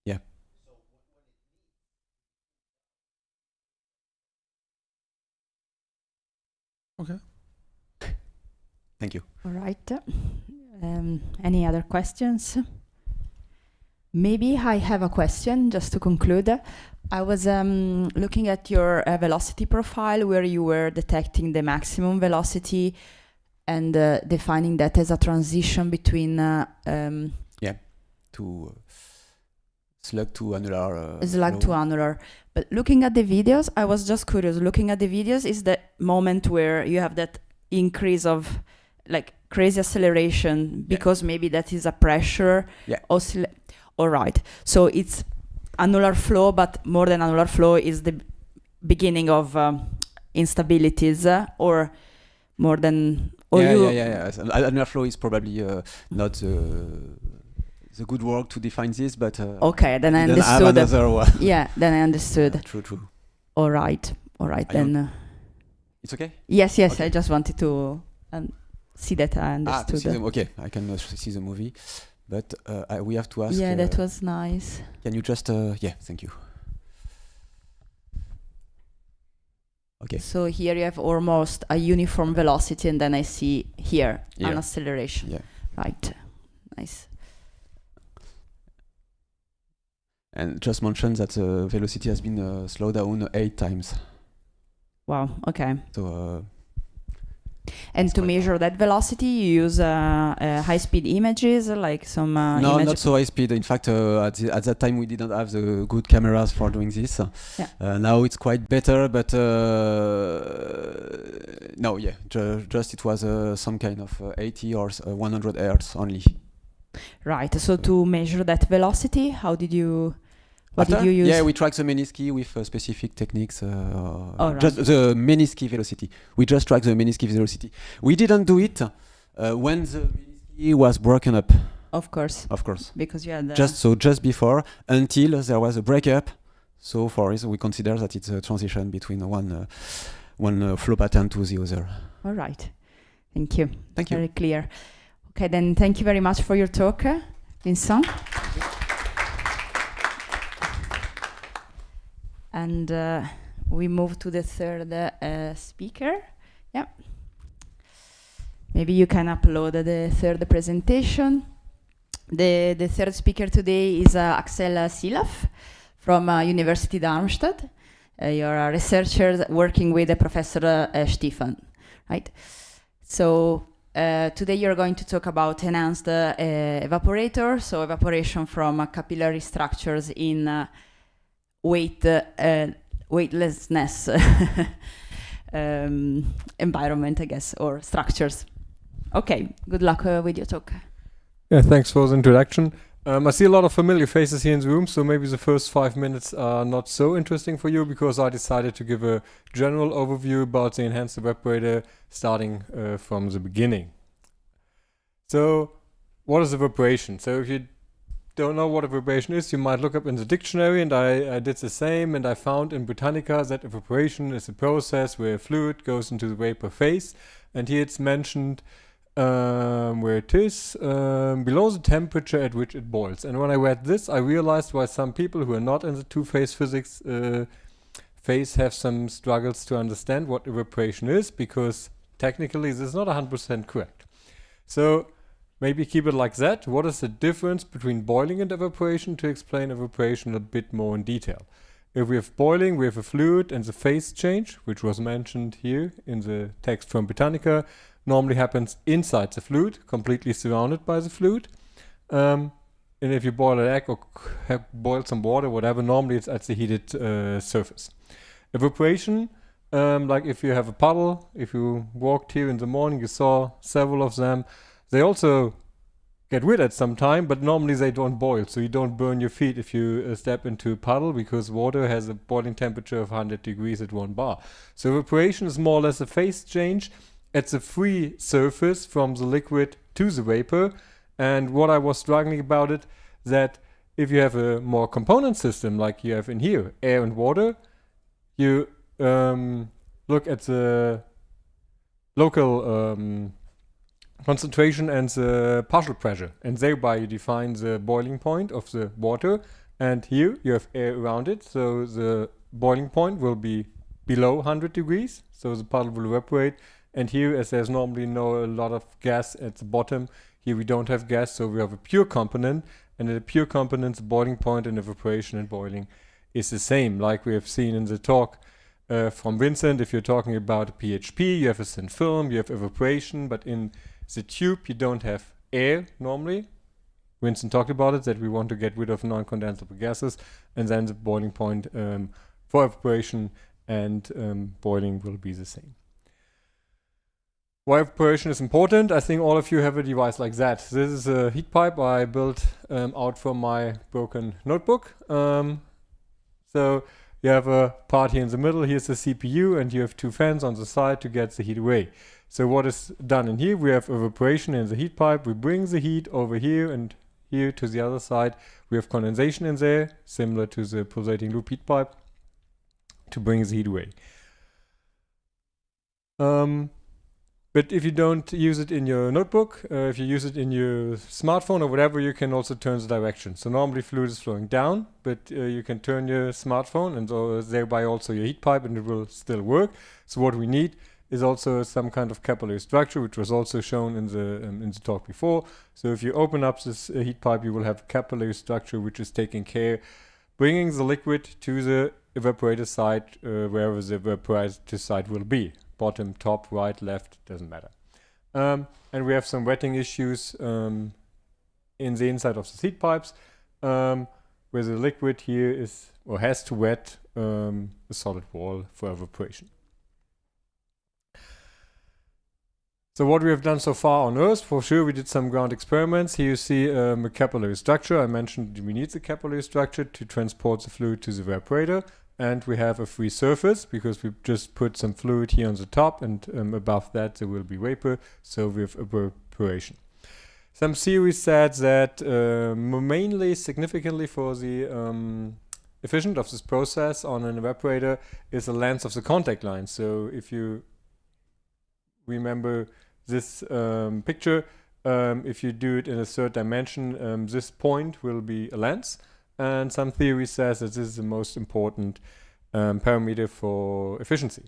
Yeah. Okay. Thank you. All right. Any other questions? Maybe I have a question just to conclude. I was looking at your velocity profile, where you were detecting the maximum velocity and defining that as a transition between To slug to annular. slug flow. to annular. But looking at the videos, I was just curious. Looking at the videos, is the moment where you have that increase of like crazy acceleration, because maybe that is a pressure. Yeah. All right. So it's annular flow, but more than annular flow is the beginning of instabilities, or more than. Or Yeah. So annular flow is probably not the good work to define this, but okay, then I then have understood. another one. Yeah, then I understood. True. All right. Then. It's okay. Yes. Okay. I just wanted to see that I To understood. see okay, I can see the movie, but we have to ask. Yeah, that was nice. Can you just? Yeah, thank you. Okay. So here you have almost a uniform velocity, and then I see here an Yeah. acceleration. Yeah. Right. Nice. And just mention that the velocity has been slowed down 8 times. Wow. Okay. So And to measure that velocity, you use high-speed images, like some no, image. not so high speed. In fact, at that time we didn't have the good cameras for doing this. Yeah. Now it's quite better, but no, yeah, just it was some kind of 80 or 100 hertz only. Right. So to measure that velocity, how did you? What did After? you use? Yeah, we track the menisci with specific techniques. right. Just the menisci velocity. We just track the menisci velocity. We didn't do it when the menisci was broken up. Of course. Of course. Because you had Just before, until there was a breakup. So for this, we consider that it's a transition between one flow pattern to the other. All right. Thank you. Thank you. Very clear. Okay, then thank you very much for your talk, Vincent. And we move to the third speaker. Yeah. Maybe you can upload the third presentation. The third speaker today is Axel Silaf from University Darmstadt. You're a researcher working with Professor Stephan, right? So today you're going to talk about enhanced evaporator, so evaporation from capillary structures in weightlessness environment, I guess, or structures. Okay, good luck with your talk. Yeah, thanks for the introduction. I see a lot of familiar faces here in the room, so maybe the first 5 minutes are not so interesting for you, because I decided to give a general overview about the enhanced evaporator, starting from the beginning. So, what is evaporation? So if you don't know what evaporation is, you might look up in the dictionary, and I did the same, and I found in Britannica that evaporation is a process where a fluid goes into the vapor phase, and here it's mentioned where it is below the temperature at which it boils. And when I read this, I realized why some people who are not in the two-phase physics phase have some struggles to understand what evaporation is, because technically this is not 100% correct. So maybe keep it like that. What is the difference between boiling and evaporation, to explain evaporation a bit more in detail? If we have boiling, we have a fluid, and the phase change, which was mentioned here in the text from Britannica, normally happens inside the fluid, completely surrounded by the fluid. And if you boil an egg or boil some water, whatever, normally it's at the heated surface. Evaporation, like if you have a puddle, if you walked here in the morning, you saw several of them, they also get wet at some time, but normally they don't boil, so you don't burn your feet if you step into a puddle, because water has a boiling temperature of 100 degrees at 1 bar. So evaporation is more or less a phase change at the free surface from the liquid to the vapor. And what I was struggling about it, that if you have a more component system like you have in here, air and water, you look at the local concentration and the partial pressure, and thereby you define the boiling point of the water. And here you have air around it, so the boiling point will be below 100 degrees, so the puddle will evaporate. And here, as there's normally a lot of gas at the bottom, here we don't have gas, so we have a pure component. And in the pure component, the boiling point in evaporation and boiling is the same, like we have seen in the talk from Vincent. If you're talking about a PHP, you have a thin film, you have evaporation, but in the tube you don't have air normally. Vincent talked about it, that we want to get rid of non-condensable gases, and then the boiling point for evaporation and boiling will be the same. Why evaporation is important? I think all of you have a device like that. This is a heat pipe I built out from my broken notebook. So you have a part here in the middle, here's the CPU, and you have two fans on the side to get the heat away. So what is done in here? We have evaporation in the heat pipe. We bring the heat over here and here to the other side. We have condensation in there, similar to the pulsating loop heat pipe, to bring the heat away. But if you don't use it in your notebook, if you use it in your smartphone or whatever, you can also turn the direction. So normally fluid is flowing down, but you can turn your smartphone and thereby also your heat pipe, and it will still work. So what we need is also some kind of capillary structure, which was also shown in the talk before. So if you open up this heat pipe, you will have a capillary structure which is taking care, bringing the liquid to the evaporator side, wherever the evaporator side will be. Bottom, top, right, left, doesn't matter. And we have some wetting issues in the inside of the heat pipes, where the liquid here is or has to wet a solid wall for evaporation. So what we have done so far on Earth, for sure we did some ground experiments. Here you see a capillary structure. I mentioned we need the capillary structure to transport the fluid to the evaporator. And we have a free surface because we just put some fluid here on the top, and above that there will be vapor, so we have evaporation. Some theories said that mainly significantly for the efficiency of this process on an evaporator is the length of the contact line. So if you remember this picture, if you do it in a third dimension, this point will be a length. And some theory says that this is the most important parameter for efficiency.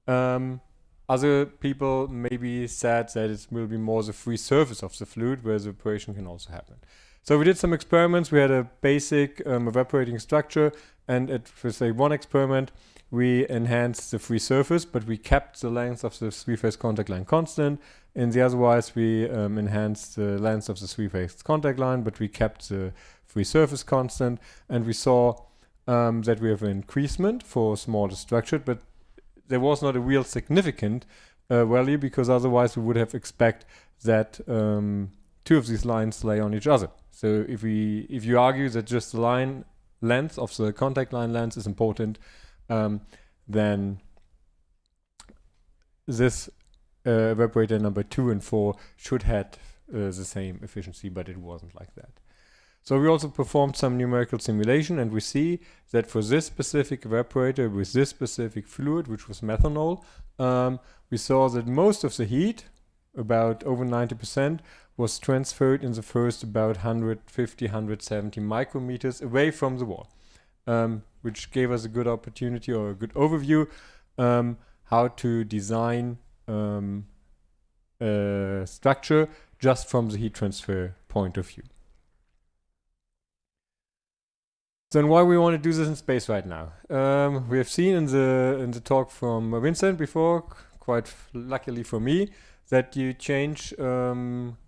Other people maybe said that it will be more the free surface of the fluid where the evaporation can also happen. So we did some experiments. We had a basic evaporating structure, and for say one experiment we enhanced the free surface, but we kept the length of the three-phase contact line constant. In the otherwise we enhanced the length of the three-phase contact line, but we kept the free surface constant, and we saw that we have an increasement for smaller structure, but there was not a real significant value, because otherwise we would have expect that two of these lines lay on each other. So if you argue that just the line length of the contact line length is important, then this evaporator number 2 and 4 should have the same efficiency, but it wasn't like that. So we also performed some numerical simulation, and we see that for this specific evaporator with this specific fluid, which was methanol, we saw that most of the heat, about over 90%, was transferred in the first about 150, 170 micrometers away from the wall, which gave us a good opportunity or a good overview how to design a structure just from the heat transfer point of view. Then why we want to do this in space right now? We have seen in the talk from Vincent before, quite luckily for me, that you change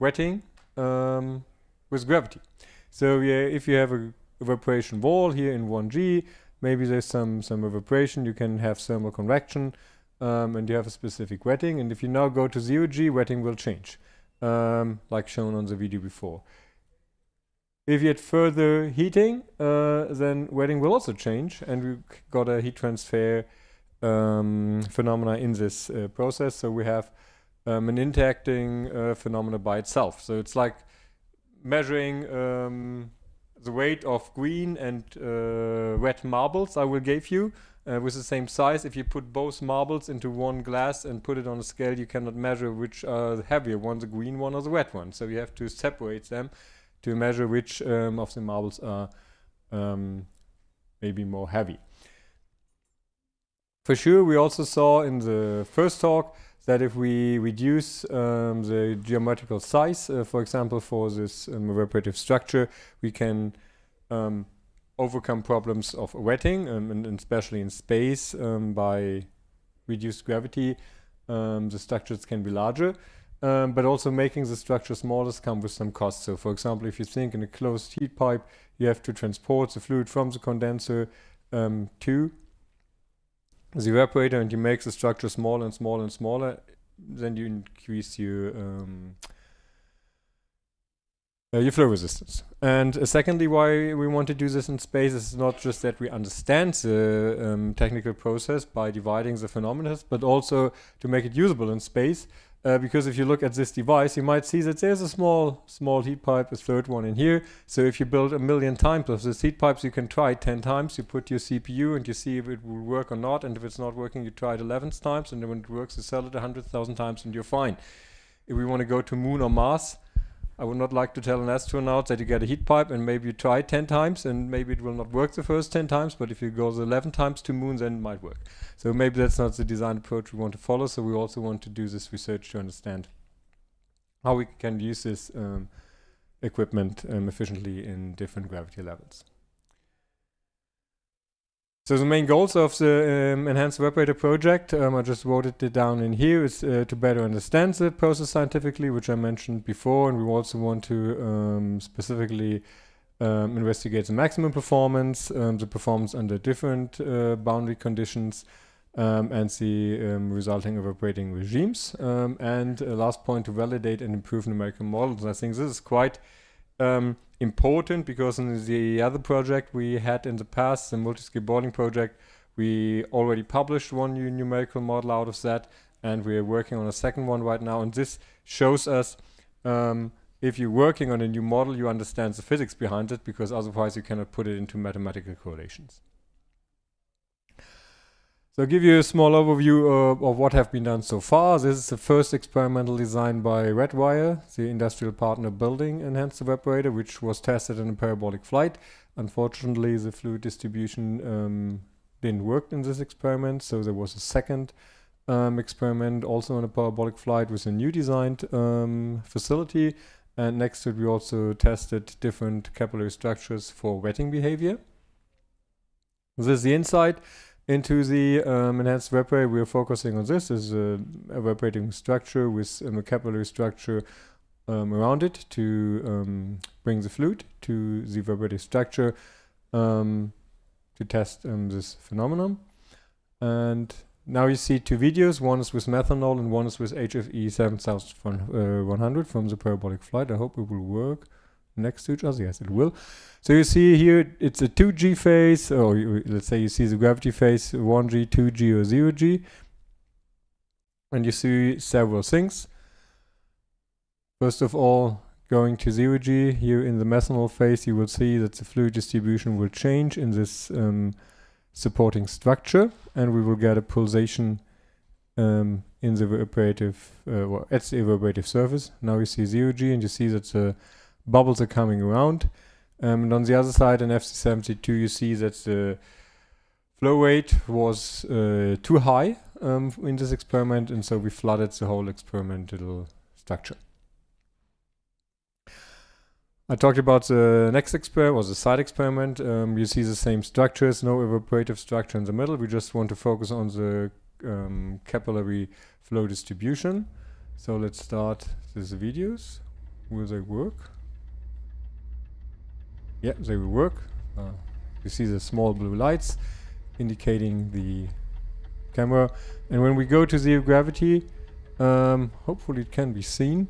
wetting with gravity. So if you have a evaporation wall here in 1G, maybe there's some evaporation, you can have thermal convection, and you have a specific wetting. And if you now go to 0G, wetting will change, like shown on the video before. If you had further heating, then wetting will also change, and we got a heat transfer phenomena in this process. So we have an interacting phenomena by itself. So it's like measuring the weight of green and wet marbles I will give you with the same size. If you put both marbles into one glass and put it on a scale, you cannot measure which are the heavier one, the green one or the wet one. So you have to separate them to measure which of the marbles are maybe more heavy. For sure, we also saw in the first talk that if we reduce the geometrical size, for example, for this evaporative structure, we can overcome problems of wetting, and especially in space, by reduced gravity, the structures can be larger. But also making the structure smaller comes with some costs. So for example, if you think in a closed heat pipe, you have to transport the fluid from the condenser to the evaporator, and you make the structure smaller and smaller and smaller, then you increase your flow resistance. And secondly, why we want to do this in space is not just that we understand the technical process by dividing the phenomena, but also to make it usable in space. because if you look at this device, you might see that there's a small heat pipe, a third one in here. So if you build 1,000,000 times of these heat pipes, you can try it 10 times. You put your CPU and you see if it will work or not. And if it's not working, you try it 11 times. And then when it works, you sell it 100,000 times and you're fine. If we want to go to Moon or Mars, I would not like to tell an astronaut that you get a heat pipe and maybe you try it 10 times and maybe it will not work the first 10 times, but if you go 11 times to Moon, then it might work. So maybe that's not the design approach we want to follow, so we also want to do this research to understand how we can use this equipment efficiently in different gravity levels. So the main goals of the Enhanced Evaporator project, I just wrote it down in here, is to better understand the process scientifically, which I mentioned before, and we also want to specifically investigate the maximum performance, the performance under different boundary conditions, and the resulting evaporating regimes. And last point, to validate and improve numerical models. I think this is quite important, because in the other project we had in the past, the multi-scale boarding project, we already published one new numerical model out of that, and we are working on a second one right now. And this shows us if you're working on a new model, you understand the physics behind it, because otherwise you cannot put it into mathematical correlations. So I'll give you a small overview of what have been done so far. This is the first experimental design by Redwire, the industrial partner building Enhanced Evaporator, which was tested in a parabolic flight. Unfortunately, the fluid distribution didn't work in this experiment, so there was a second experiment also on a parabolic flight with a new designed facility. And next to it, we also tested different capillary structures for wetting behavior. This is the inside into the enhanced evaporator. We are focusing on this as a evaporating structure with a capillary structure around it to bring the fluid to the evaporative structure to test this phenomenon. And now you see two videos. One is with methanol and one is with HFE 7100 from the parabolic flight. I hope it will work next to each other. Yes, it will. So you see here, it's a 2G phase, or let's say you see the gravity phase, 1G, 2G, or 0G. And you see several things. First of all, going to 0G, here in the methanol phase, you will see that the fluid distribution will change in this supporting structure, and we will get a pulsation in the evaporative, at the evaporative surface. Now you see 0G, and you see that the bubbles are coming around. And on the other side, in FC72, you see that the flow rate was too high in this experiment, and so we flooded the whole experimental structure. I talked about the next experiment, or the side experiment. You see the same structures, no evaporative structure in the middle. We just want to focus on the capillary flow distribution. So let's start these videos. Will they work? Yeah, they will work. You see the small blue lights indicating the camera. And when we go to zero gravity, hopefully it can be seen.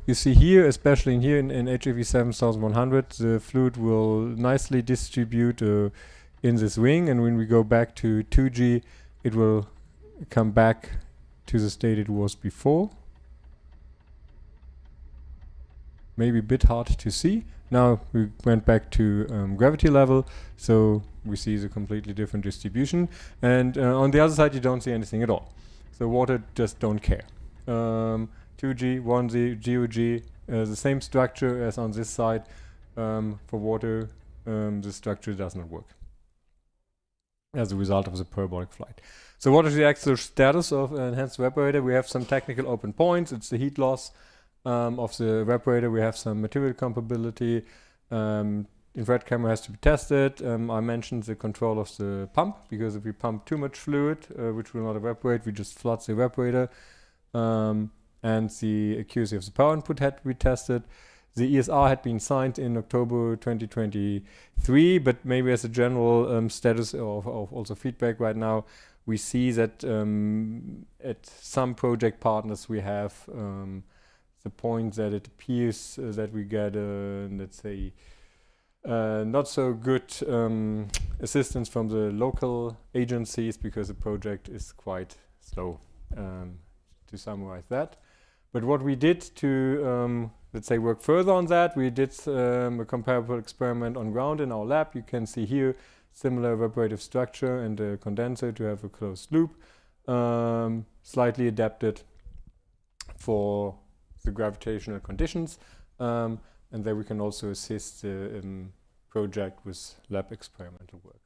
You see here, especially in here in HFE 7100, the fluid will nicely distribute in this ring. And when we go back to 2G, it will come back to the state it was before. Maybe a bit hard to see. Now we went back to gravity level, so we see the completely different distribution. And on the other side, you don't see anything at all. So water just don't care. 2G, 1G, 0G, the same structure as on this side. For water, the structure does not work as a result of the parabolic flight. So what is the actual status of an enhanced evaporator? We have some technical open points. It's the heat loss of the evaporator. We have some material compatibility. Infrared camera has to be tested. I mentioned the control of the pump, because if we pump too much fluid, which will not evaporate, we just flood the evaporator. And the accuracy of the power input had to be tested. The ESA had been signed in October 2023, but maybe as a general status of also feedback right now, we see that at some project partners we have the point that it appears that we get, let's say, not so good assistance from the local agencies, because the project is quite slow, to summarize that. But what we did to, let's say, work further on that, we did a comparable experiment on ground in our lab. You can see here similar evaporative structure and a condenser to have a closed loop, slightly adapted for the gravitational conditions. And then we can also assist the project with lab experimental work.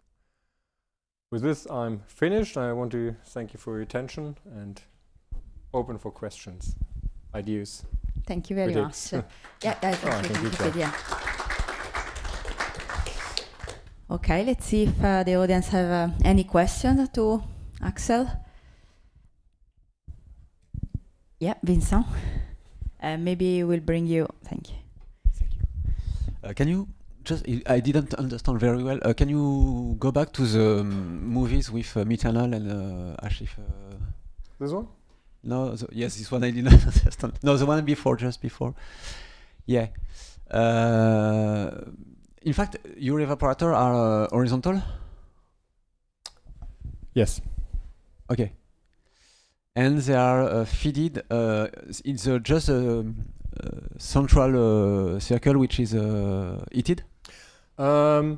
With this, I'm finished. I want to thank you for your attention and open for questions, ideas. Thank you very much. Critics. Yeah, thank you, Claire. yeah. Okay, let's see if the audience have any questions to Axel. Yeah, Vincent. Maybe we'll bring you. Thank you. Can you just? I didn't understand very well. Can you go back to the movies with methanol and HRE? This one? No. Yes, this one I didn't understand. No, the one before, just before. Yeah. In fact, your evaporator are horizontal. Yes. Okay. And they are feeded. It's just a central circle which is heated. You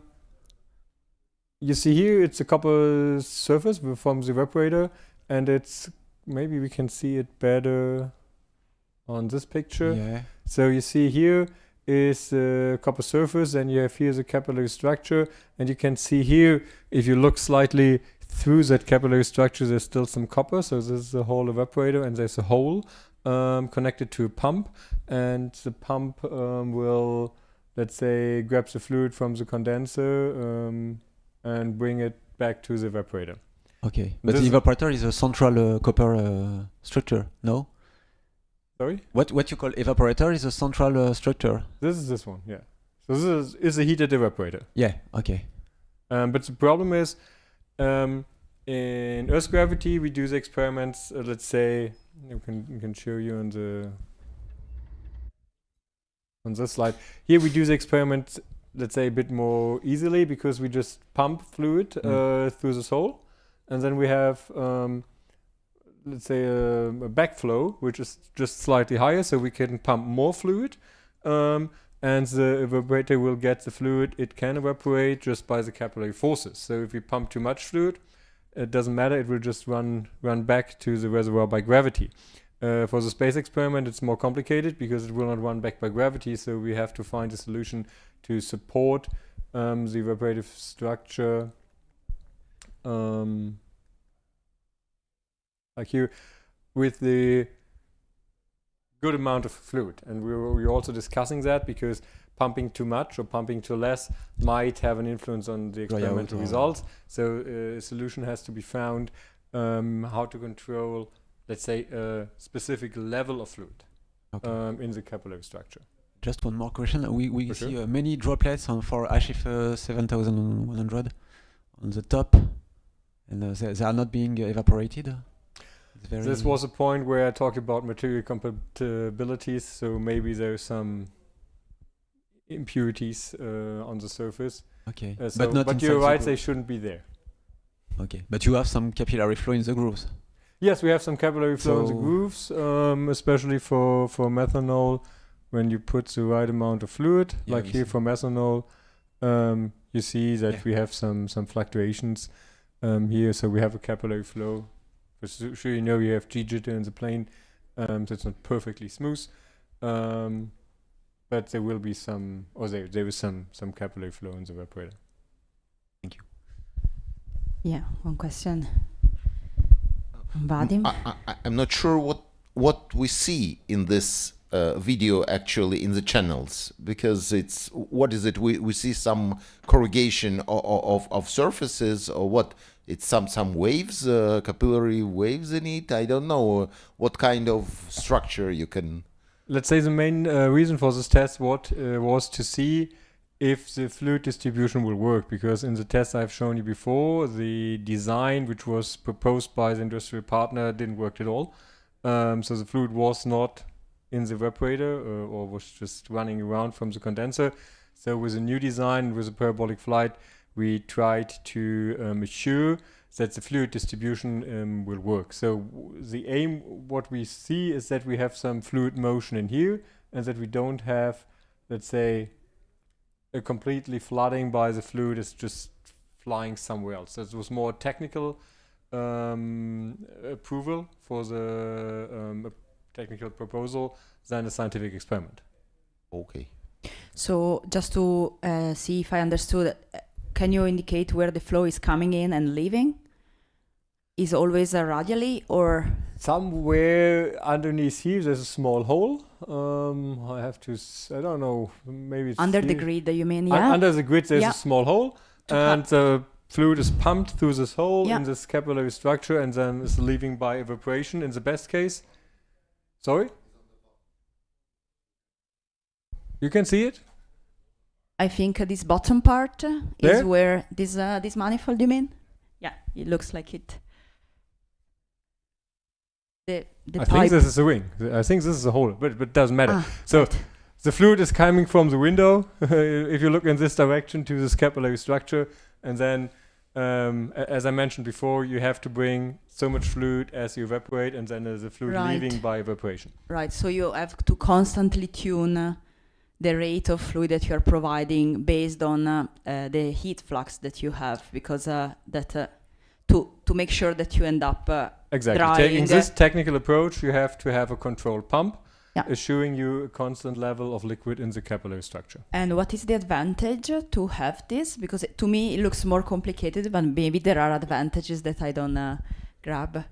see here, it's a copper surface from the evaporator, and it's maybe we can see it better on this picture. Yeah. So you see here is the copper surface, and you have here the capillary structure, and you can see here, if you look slightly through that capillary structure, there's still some copper. So this is the whole evaporator, and there's a hole connected to a pump, and the pump will, let's say, grab the fluid from the condenser and bring it back to the evaporator. Okay, but the evaporator is a central copper structure, no? Sorry? What you call evaporator is a central structure. This is this one, yeah. So this is a heated evaporator. Yeah, okay. But the problem is, in Earth gravity, we do the experiments, let's say, we can show you on this slide. Here we do the experiment, let's say, a bit more easily, because we just pump fluid through this hole, and then we have, let's say, a backflow, which is just slightly higher, so we can pump more fluid, and the evaporator will get the fluid it can evaporate just by the capillary forces. So if we pump too much fluid, it doesn't matter, it will just run back to the reservoir by gravity. For the space experiment, it's more complicated because it will not run back by gravity, so we have to find a solution to support the evaporative structure. Like here, with the good amount of fluid, and we're also discussing that, because pumping too much or pumping too less might have an influence on the experimental results. So a solution has to be found how to control, let's say, a specific level of fluid in the capillary structure. Just one more question. We For see sure. many droplets for HRE 7100 on the top, and they are not being evaporated. This was a point where I talked about material compatibilities, so maybe there's some impurities on the surface. Okay, but you're right, they shouldn't be there. Okay, but you have some capillary flow in the grooves. Yes, we have some capillary flow in the grooves, especially for methanol. When you put the right amount of fluid, like here for methanol, you see that we have some fluctuations here. So we have a capillary flow. For sure, you know, you have G-jitter in the plane, so it's not perfectly smooth. But there will be some, or there is some capillary flow in the evaporator. Thank you. Yeah, one question. Vadim? I'm not sure what we see in this video actually in the channels, because it's, what is it? We see some corrugation of surfaces, or what? It's some waves, capillary waves in it. I don't know what kind of structure you can. Let's say the main reason for this test was to see if the fluid distribution will work, because in the test I've shown you before, the design which was proposed by the industrial partner didn't work at all. So the fluid was not in the evaporator or was just running around from the condenser. So with a new design, with a parabolic flight, we tried to assure that the fluid distribution will work. So the aim, what we see, is that we have some fluid motion in here, and that we don't have, let's say, a completely flooding by the fluid is just flying somewhere else. So it was more technical approval for the technical proposal than a scientific experiment. Okay. So just to see if I understood, can you indicate where the flow is coming in and leaving? Is always radially, or Somewhere underneath here, there's a small hole. I have to, I don't know, maybe it's under the here. grid? You mean? Yeah. Under the grid, there's Yeah. a small hole, To and the fluid is pumped through this hole Yeah. in this capillary structure, and then is leaving by evaporation in the best case. Sorry? You can see it? I think this bottom part is There? where this manifold. You mean? Yeah, it looks like it. The I pipe. think this is a ring. I think this is a hole, but it doesn't matter. Ah, So right. the fluid is coming from the window. If you look in this direction to this capillary structure, and then, as I mentioned before, you have to bring so much fluid as you evaporate, and then there's the fluid Right. leaving by evaporation. Right, so you have to constantly tune the rate of fluid that you are providing based on the heat flux that you have, because to make sure that you end up Exactly. drying. Taking this technical approach, you have to have a controlled pump, Yeah. assuring you a constant level of liquid in the capillary structure. And what is the advantage to have this? Because to me it looks more complicated, but maybe there are advantages that I don't grab.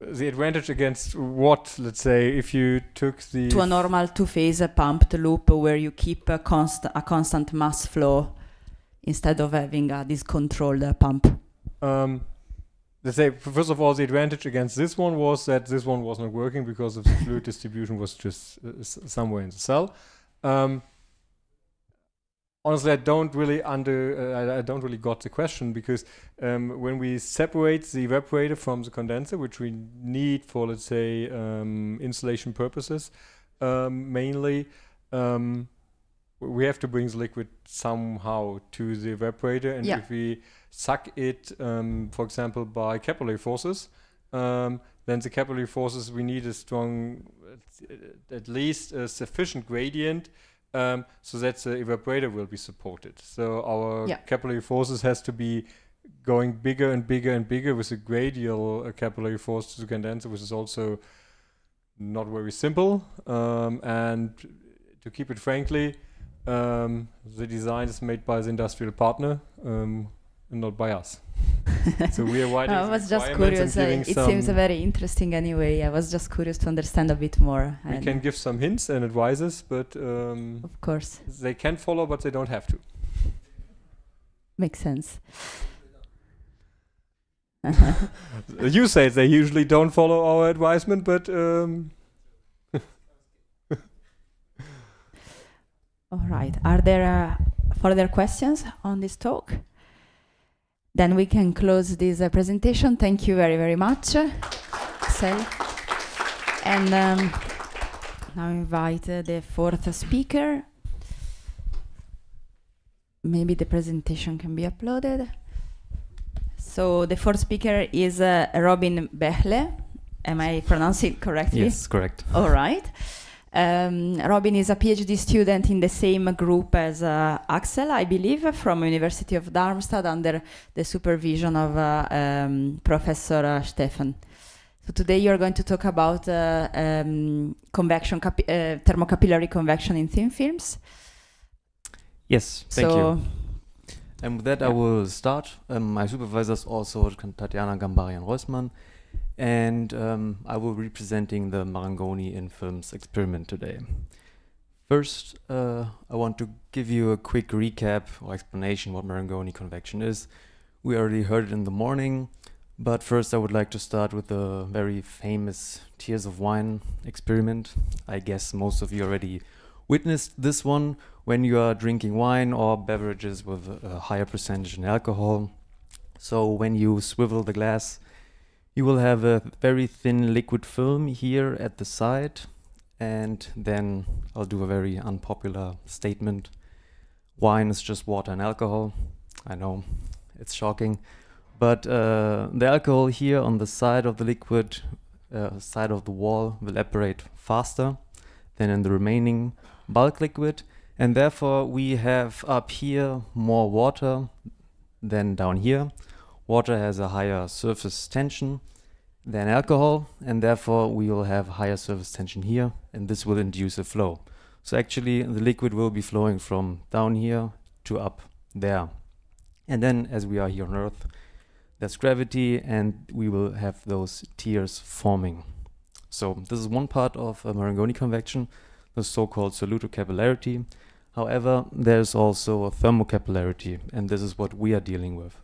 The advantage against what, let's say, if you took the To a normal two-phase pumped loop where you keep a constant mass flow instead of having this controlled pump. Let's say, first of all, the advantage against this one was that this one was not working because of the fluid distribution was just somewhere in the cell. Honestly, I don't really I don't really got the question, because when we separate the evaporator from the condenser, which we need for, let's say, insulation purposes, mainly, we have to bring the liquid somehow to the evaporator, and Yeah. if we suck it, for example, by capillary forces, then the capillary forces, we need a strong, at least a sufficient gradient, so that the evaporator will be supported. So our Yeah. capillary forces has to be going bigger and bigger and bigger with a gradial capillary force to the condenser, which is also not very simple. And to keep it frankly, the design is made by the industrial partner, and not by us. So we are writing I the was just requirements curious. and giving It some, seems very interesting anyway. I was just curious to understand a bit more. we and can give some hints and advices, but of course, they can follow, but they don't have to. makes sense. You say they usually don't follow our advisement, but All right. Are there further questions on this talk? Then we can close this presentation. Thank you very, very much, Sel. And now invite the fourth speaker. Maybe the presentation can be uploaded. So the fourth speaker is Robin Bechle. Am I pronouncing it correctly? Yes, correct. All right. Robin is a PhD student in the same group as Axel, I believe, from University of Darmstadt under the supervision of Professor Stefan. So today you're going to talk about thermocapillary convection in thin films. Yes, thank so you. And with that, I will start. My supervisor is also Tatjana Gambarian-Reusmann, and I will be presenting the Marangoni in films experiment today. First, I want to give you a quick recap or explanation what Marangoni convection is. We already heard it in the morning, but first I would like to start with the very famous Tears of Wine experiment. I guess most of you already witnessed this one when you are drinking wine or beverages with a higher percentage in alcohol. So when you swivel the glass, you will have a very thin liquid film here at the side, and then I'll do a very unpopular statement. Wine is just water and alcohol. I know, it's shocking, But the alcohol here on the side of the liquid, side of the wall, will evaporate faster than in the remaining bulk liquid, and therefore we have up here more water than down here. Water has a higher surface tension than alcohol, and therefore we will have higher surface tension here, and this will induce a flow. So actually the liquid will be flowing from down here to up there. And then as we are here on Earth, there's gravity and we will have those tiers forming. So this is one part of Marangoni convection, the so-called solutocapillarity. However, there's also a thermocapillarity, and this is what we are dealing with.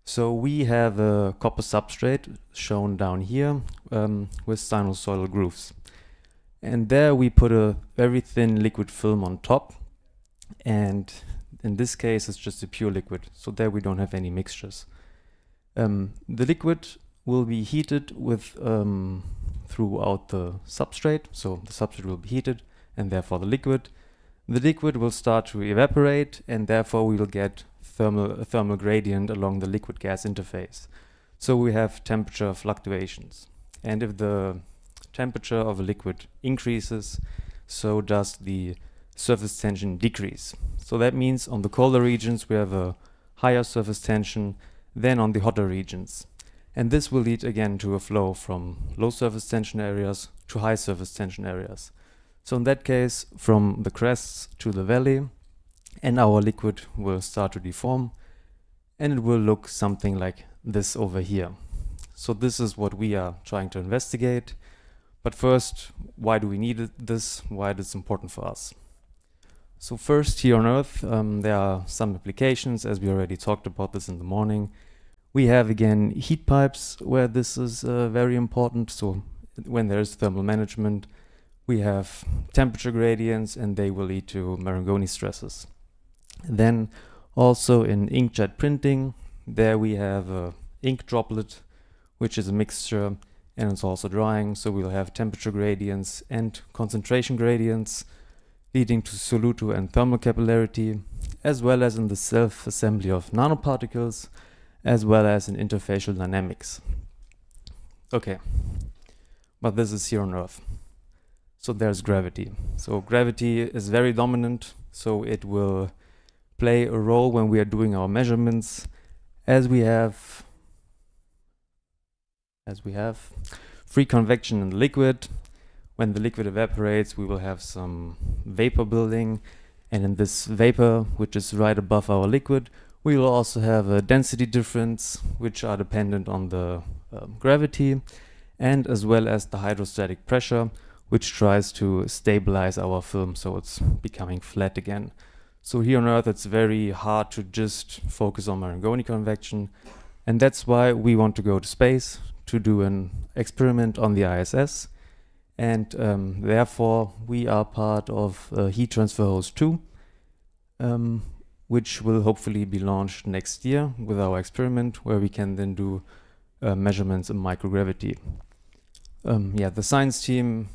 So we have a copper substrate shown down here with sinusoidal grooves. And there we put a very thin liquid film on top. And in this case, it's just a pure liquid. So there we don't have any mixtures. The liquid will be heated with throughout the substrate. So the substrate will be heated and therefore the liquid. The liquid will start to evaporate and therefore we will get a thermal gradient along the liquid gas interface. So we have temperature fluctuations. And if the temperature of a liquid increases, so does the surface tension decrease. So that means on the colder regions we have a higher surface tension than on the hotter regions. And this will lead again to a flow from low surface tension areas to high surface tension areas. So in that case, from the crests to the valley, and our liquid will start to deform, and it will look something like this over here. So this is what we are trying to investigate. But first, why do we need this? Why it is important for us? So first, here on Earth, there are some applications, as we already talked about this in the morning. We have again heat pipes where this is very important. So when there is thermal management, we have temperature gradients and they will lead to Marangoni stresses. Then also in inkjet printing, there we have a ink droplet, which is a mixture and it's also drying. So we'll have temperature gradients and concentration gradients leading to soluto and thermal capillarity, as well as in the self-assembly of nanoparticles, as well as in interfacial dynamics. Okay, but this is here on Earth. So there's gravity. So gravity is very dominant, so it will play a role when we are doing our measurements, as we have free convection in the liquid. When the liquid evaporates, we will have some vapor building, and in this vapor, which is right above our liquid, we will also have a density difference, which are dependent on the gravity, and as well as the hydrostatic pressure, which tries to stabilize our film so it's becoming flat again. So here on Earth, it's very hard to just focus on Marangoni convection, and that's why we want to go to space to do an experiment on the ISS. And therefore, we are part of Heat Transfer Host 2, which will hopefully be launched next year with our experiment, where we can then do measurements in microgravity. The science team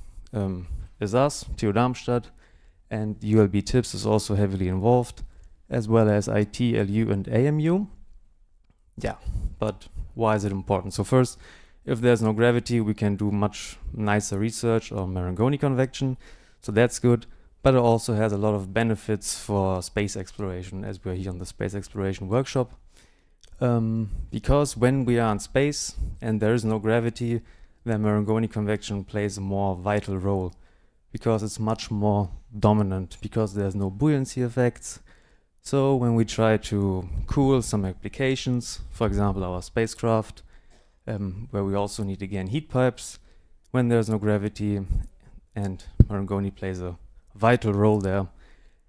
is us, TU Darmstadt, and ULB TIPS is also heavily involved, as well as IT, LU, and AMU. Yeah, but why is it important? So first, if there's no gravity, we can do much nicer research on Marangoni convection, so that's good. But it also has a lot of benefits for space exploration, as we're here on the Space Exploration Workshop. Because when we are in space and there is no gravity, then Marangoni convection plays a more vital role, because it's much more dominant, because there's no buoyancy effects. So when we try to cool some applications, for example our spacecraft, where we also need again heat pipes, when there's no gravity, and Marangoni plays a vital role there,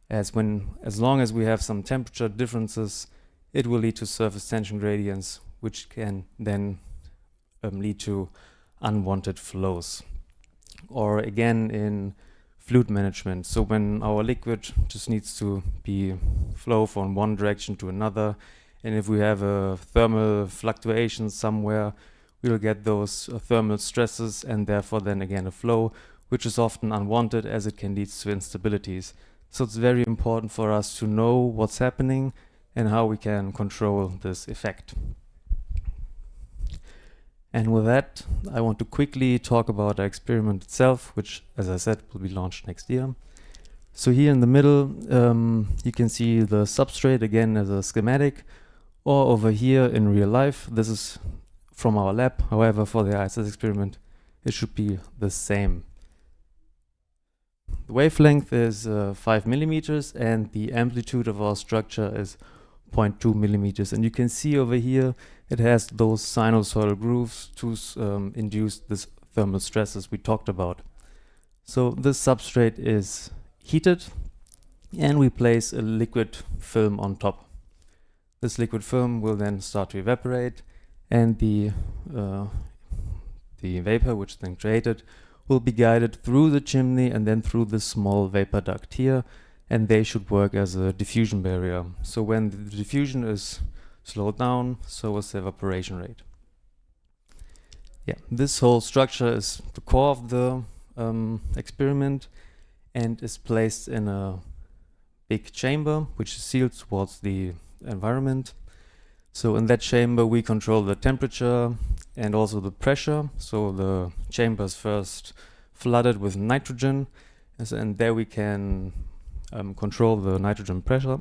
as long as we have some temperature differences, it will lead to surface tension gradients, which can then lead to unwanted flows. Or again in fluid management, so when our liquid just needs to be flow from one direction to another, and if we have a thermal fluctuation somewhere, we'll get those thermal stresses, and therefore then again a flow, which is often unwanted as it can lead to instabilities. So it's very important for us to know what's happening and how we can control this effect. And with that, I want to quickly talk about our experiment itself, which, as I said, will be launched next year. So here in the middle, you can see the substrate again as a schematic, or over here in real life. This is from our lab. However, for the ISS experiment, it should be the same. The wavelength is 5 millimeters, and the amplitude of our structure is 0.2 millimeters. And you can see over here, it has those sinusoidal grooves to induce this thermal stresses we talked about. So this substrate is heated, and we place a liquid film on top. This liquid film will then start to evaporate, and the vapor, which is then created, will be guided through the chimney and then through this small vapor duct here, and they should work as a diffusion barrier. So when the diffusion is slowed down, so is the evaporation rate. Yeah, this whole structure is the core of the experiment and is placed in a big chamber which is sealed towards the environment. So in that chamber we control the temperature and also the pressure. So the chamber is first flooded with nitrogen, and there we can control the nitrogen pressure,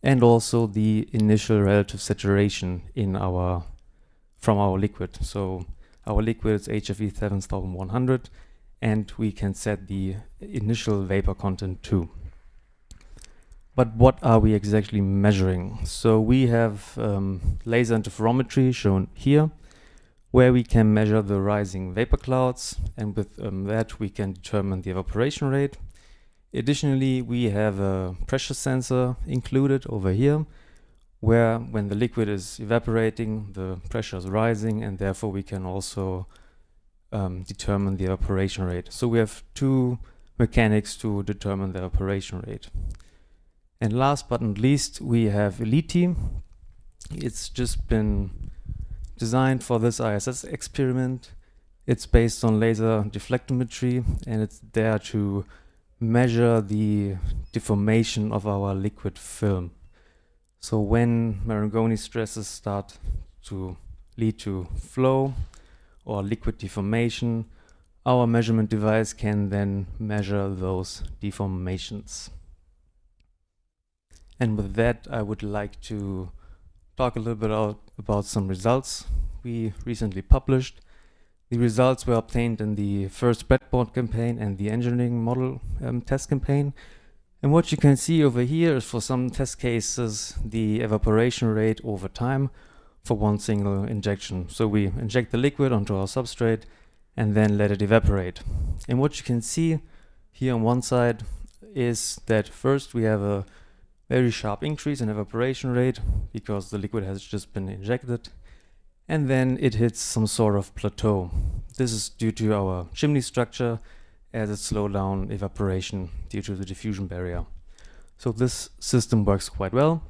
and also the initial relative saturation in from our liquid. So our liquid is HFE 7100, and we can set the initial vapor content too. But what are we exactly measuring? So we have laser interferometry shown here, where we can measure the rising vapor clouds, and with that we can determine the evaporation rate. Additionally, we have a pressure sensor included over here, where when the liquid is evaporating, the pressure is rising, and therefore we can also determine the evaporation rate. So we have two mechanics to determine the evaporation rate. And last but not least, we have ELITI. It's just been designed for this ISS experiment. It's based on laser deflectometry, and it's there to measure the deformation of our liquid film. So when Marangoni stresses start to lead to flow or liquid deformation, our measurement device can then measure those deformations. And with that, I would like to talk a little bit about some results we recently published. The results were obtained in the first breadboard campaign and the engineering model test campaign. And what you can see over here is, for some test cases, the evaporation rate over time for one single injection. So we inject the liquid onto our substrate and then let it evaporate. And what you can see here on one side is that first we have a very sharp increase in evaporation rate because the liquid has just been injected, and then it hits some sort of plateau. This is due to our chimney structure, as it slowed down evaporation due to the diffusion barrier. So this system works quite well,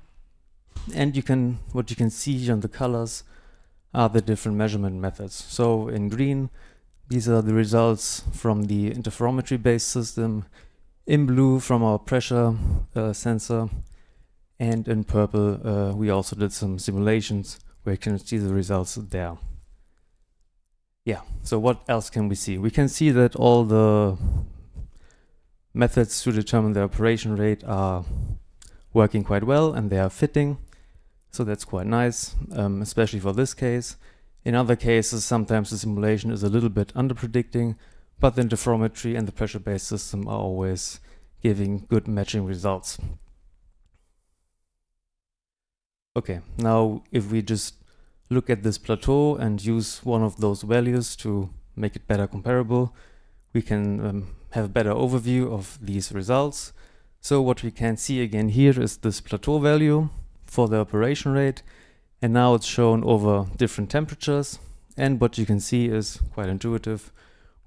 and what you can see here in the colors are the different measurement methods. So in green, these are the results from the interferometry based system, in blue from our pressure sensor, and in purple we also did some simulations where you can see the results there. Yeah, so what else can we see? We can see that all the methods to determine the evaporation rate are working quite well, and they are fitting. So that's quite nice, especially for this case. In other cases, sometimes the simulation is a little bit under-predicting, but the interferometry and the pressure-based system are always giving good matching results. Okay, now if we just look at this plateau and use one of those values to make it better comparable, we can have a better overview of these results. So what we can see again here is this plateau value for the evaporation rate, and now it's shown over different temperatures. And what you can see is quite intuitive.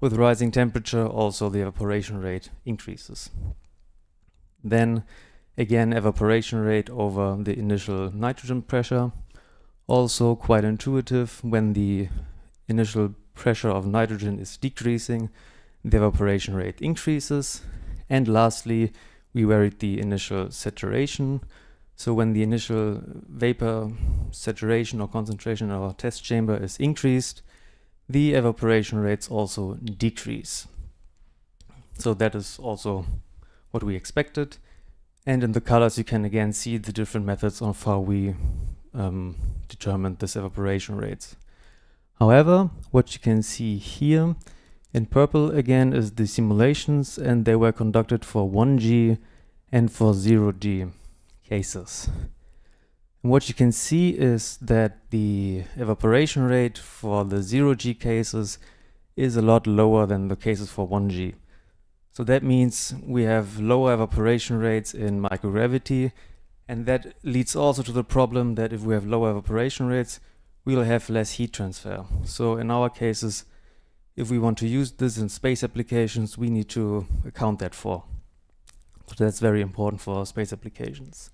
With rising temperature, also the evaporation rate increases. Then again, evaporation rate over the initial nitrogen pressure, also quite intuitive. When the initial pressure of nitrogen is decreasing, the evaporation rate increases. And lastly, we varied the initial saturation. So when the initial vapor saturation or concentration in our test chamber is increased, the evaporation rates also decrease. So that is also what we expected. And in the colors, you can again see the different methods of how we determined this evaporation rates. However, what you can see here in purple again is the simulations, and they were conducted for 1G and for 0G cases. And what you can see is that the evaporation rate for the 0G cases is a lot lower than the cases for 1G. So that means we have lower evaporation rates in microgravity, and that leads also to the problem that if we have lower evaporation rates, we'll have less heat transfer. So in our cases, if we want to use this in space applications, we need to account that for. So that's very important for space applications.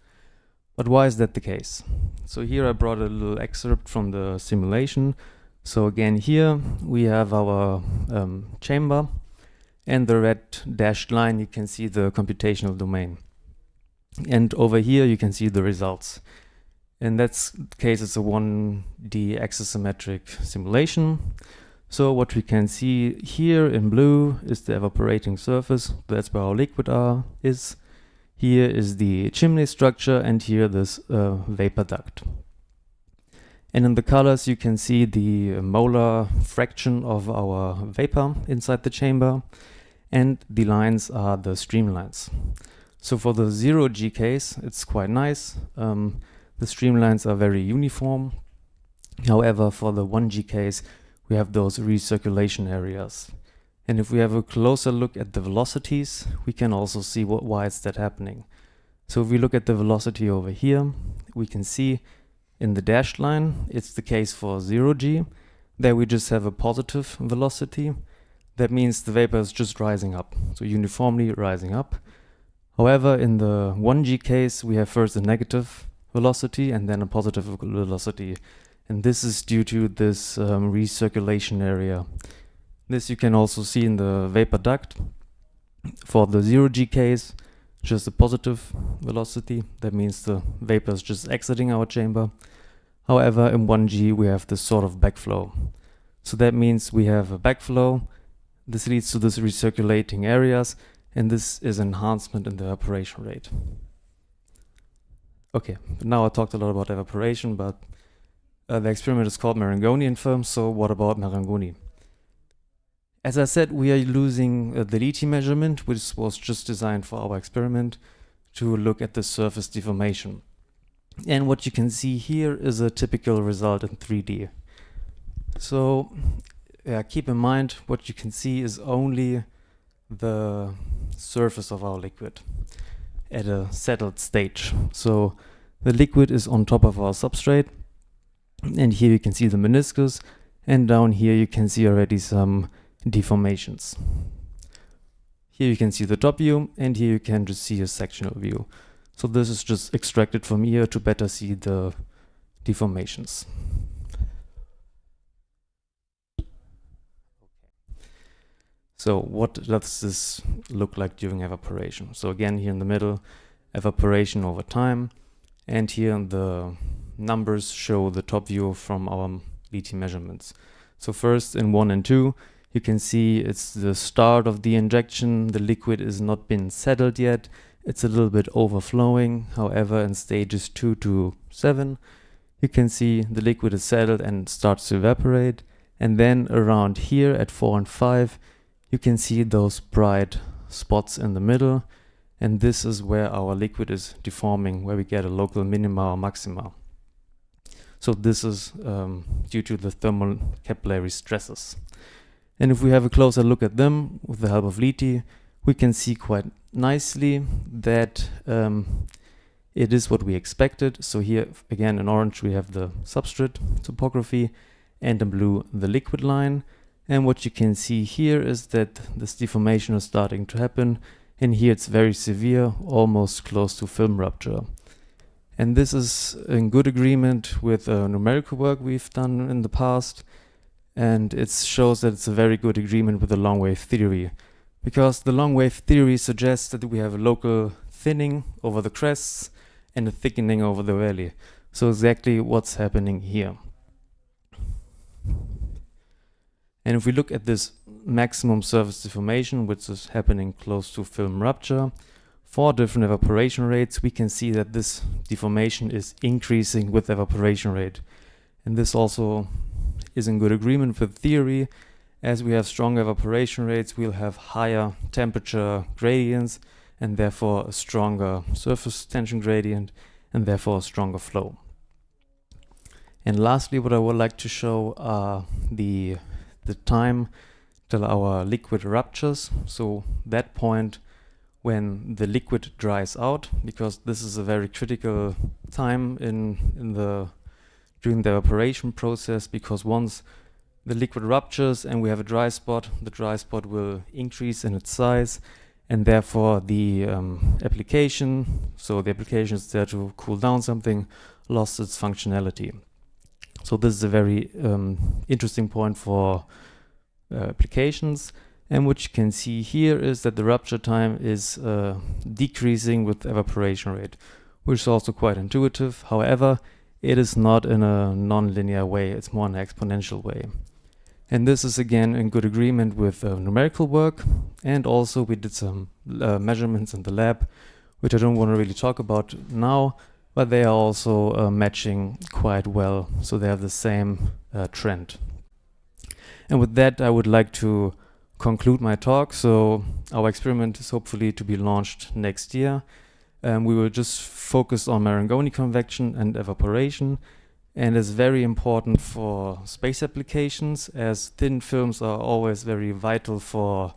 But why is that the case? So here I brought a little excerpt from the simulation. So again here we have our chamber, and the red dashed line, you can see the computational domain. And over here you can see the results. In that case, it's a 1D axisymmetric simulation. So what we can see here in blue is the evaporating surface. That's where our liquid is. Here is the chimney structure, and here this vapor duct. And in the colors, you can see the molar fraction of our vapor inside the chamber, and the lines are the streamlines. So for the 0G case, it's quite nice. The streamlines are very uniform. However, for the 1G case, we have those recirculation areas. And if we have a closer look at the velocities, we can also see why is that happening. So if we look at the velocity over here, we can see in the dashed line, it's the case for 0G. There we just have a positive velocity. That means the vapor is just rising up, so uniformly rising up. However, in the 1G case, we have first a negative velocity and then a positive velocity. And this is due to this recirculation area. This you can also see in the vapor duct. For the 0G case, just a positive velocity. That means the vapor is just exiting our chamber. However, in 1G, we have this sort of backflow. So that means we have a backflow. This leads to this recirculating areas, and this is enhancement in the evaporation rate. Okay, but now I talked a lot about evaporation, but the experiment is called Marangoni firm, so what about Marangoni? As I said, we are using the LITI measurement, which was just designed for our experiment, to look at the surface deformation. And what you can see here is a typical result in 3D. So keep in mind, what you can see is only the surface of our liquid at a settled stage. So the liquid is on top of our substrate, and here you can see the meniscus, and down here you can see already some deformations. Here you can see the top view, and here you can just see a sectional view. So this is just extracted from here to better see the deformations. So what does this look like during evaporation? So again, here in the middle, evaporation over time, and here the numbers show the top view from our LITI measurements. So first in 1 and 2, you can see it's the start of the injection. The liquid is not been settled yet. It's a little bit overflowing. However, in stages 2 to 7, you can see the liquid is settled and starts to evaporate. And then around here at 4 and 5, you can see those bright spots in the middle. And this is where our liquid is deforming, where we get a local minima or maxima. So this is due to the thermal capillary stresses. And if we have a closer look at them with the help of LITI, we can see quite nicely that it is what we expected. So here again in orange we have the substrate topography, and in blue the liquid line. And what you can see here is that this deformation is starting to happen, and here it's very severe, almost close to film rupture. And this is in good agreement with numerical work we've done in the past, and it shows that it's a very good agreement with the long wave theory, because the long wave theory suggests that we have a local thinning over the crests, and a thickening over the valley. So exactly what's happening here. And if we look at this maximum surface deformation, which is happening close to film rupture, 4 different evaporation rates, we can see that this deformation is increasing with evaporation rate. And this also is in good agreement with theory. As we have strong evaporation rates, we'll have higher temperature gradients and therefore a stronger surface tension gradient and therefore a stronger flow. And lastly, what I would like to show are the time till our liquid ruptures. So that point when the liquid dries out, because this is a very critical time during the evaporation process, because once the liquid ruptures and we have a dry spot, the dry spot will increase in its size, and therefore the application is there to cool down something, lost its functionality. So this is a very interesting point for applications. And what you can see here is that the rupture time is decreasing with evaporation rate, which is also quite intuitive. However, it is not in a non-linear way, it's more in an exponential way. And this is again in good agreement with numerical work, and also we did some measurements in the lab, which I don't want to really talk about now, but they are also matching quite well, so they have the same trend. And with that, I would like to conclude my talk. So our experiment is hopefully to be launched next year. We will just focus on Marangoni convection and evaporation, and it's very important for space applications, as thin films are always very vital for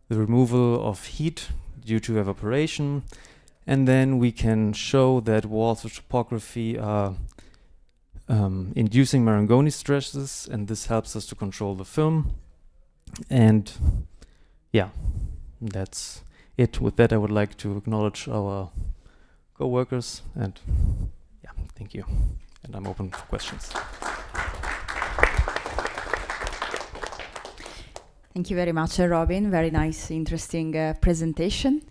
the removal of heat due to evaporation. And then we can show that walls of topography are inducing Marangoni stresses, and this helps us to control the film. And yeah, that's it. With that, I would like to acknowledge our co-workers, and yeah, thank you. And I'm open for questions. Thank you very much, Robin. Very nice, interesting presentation.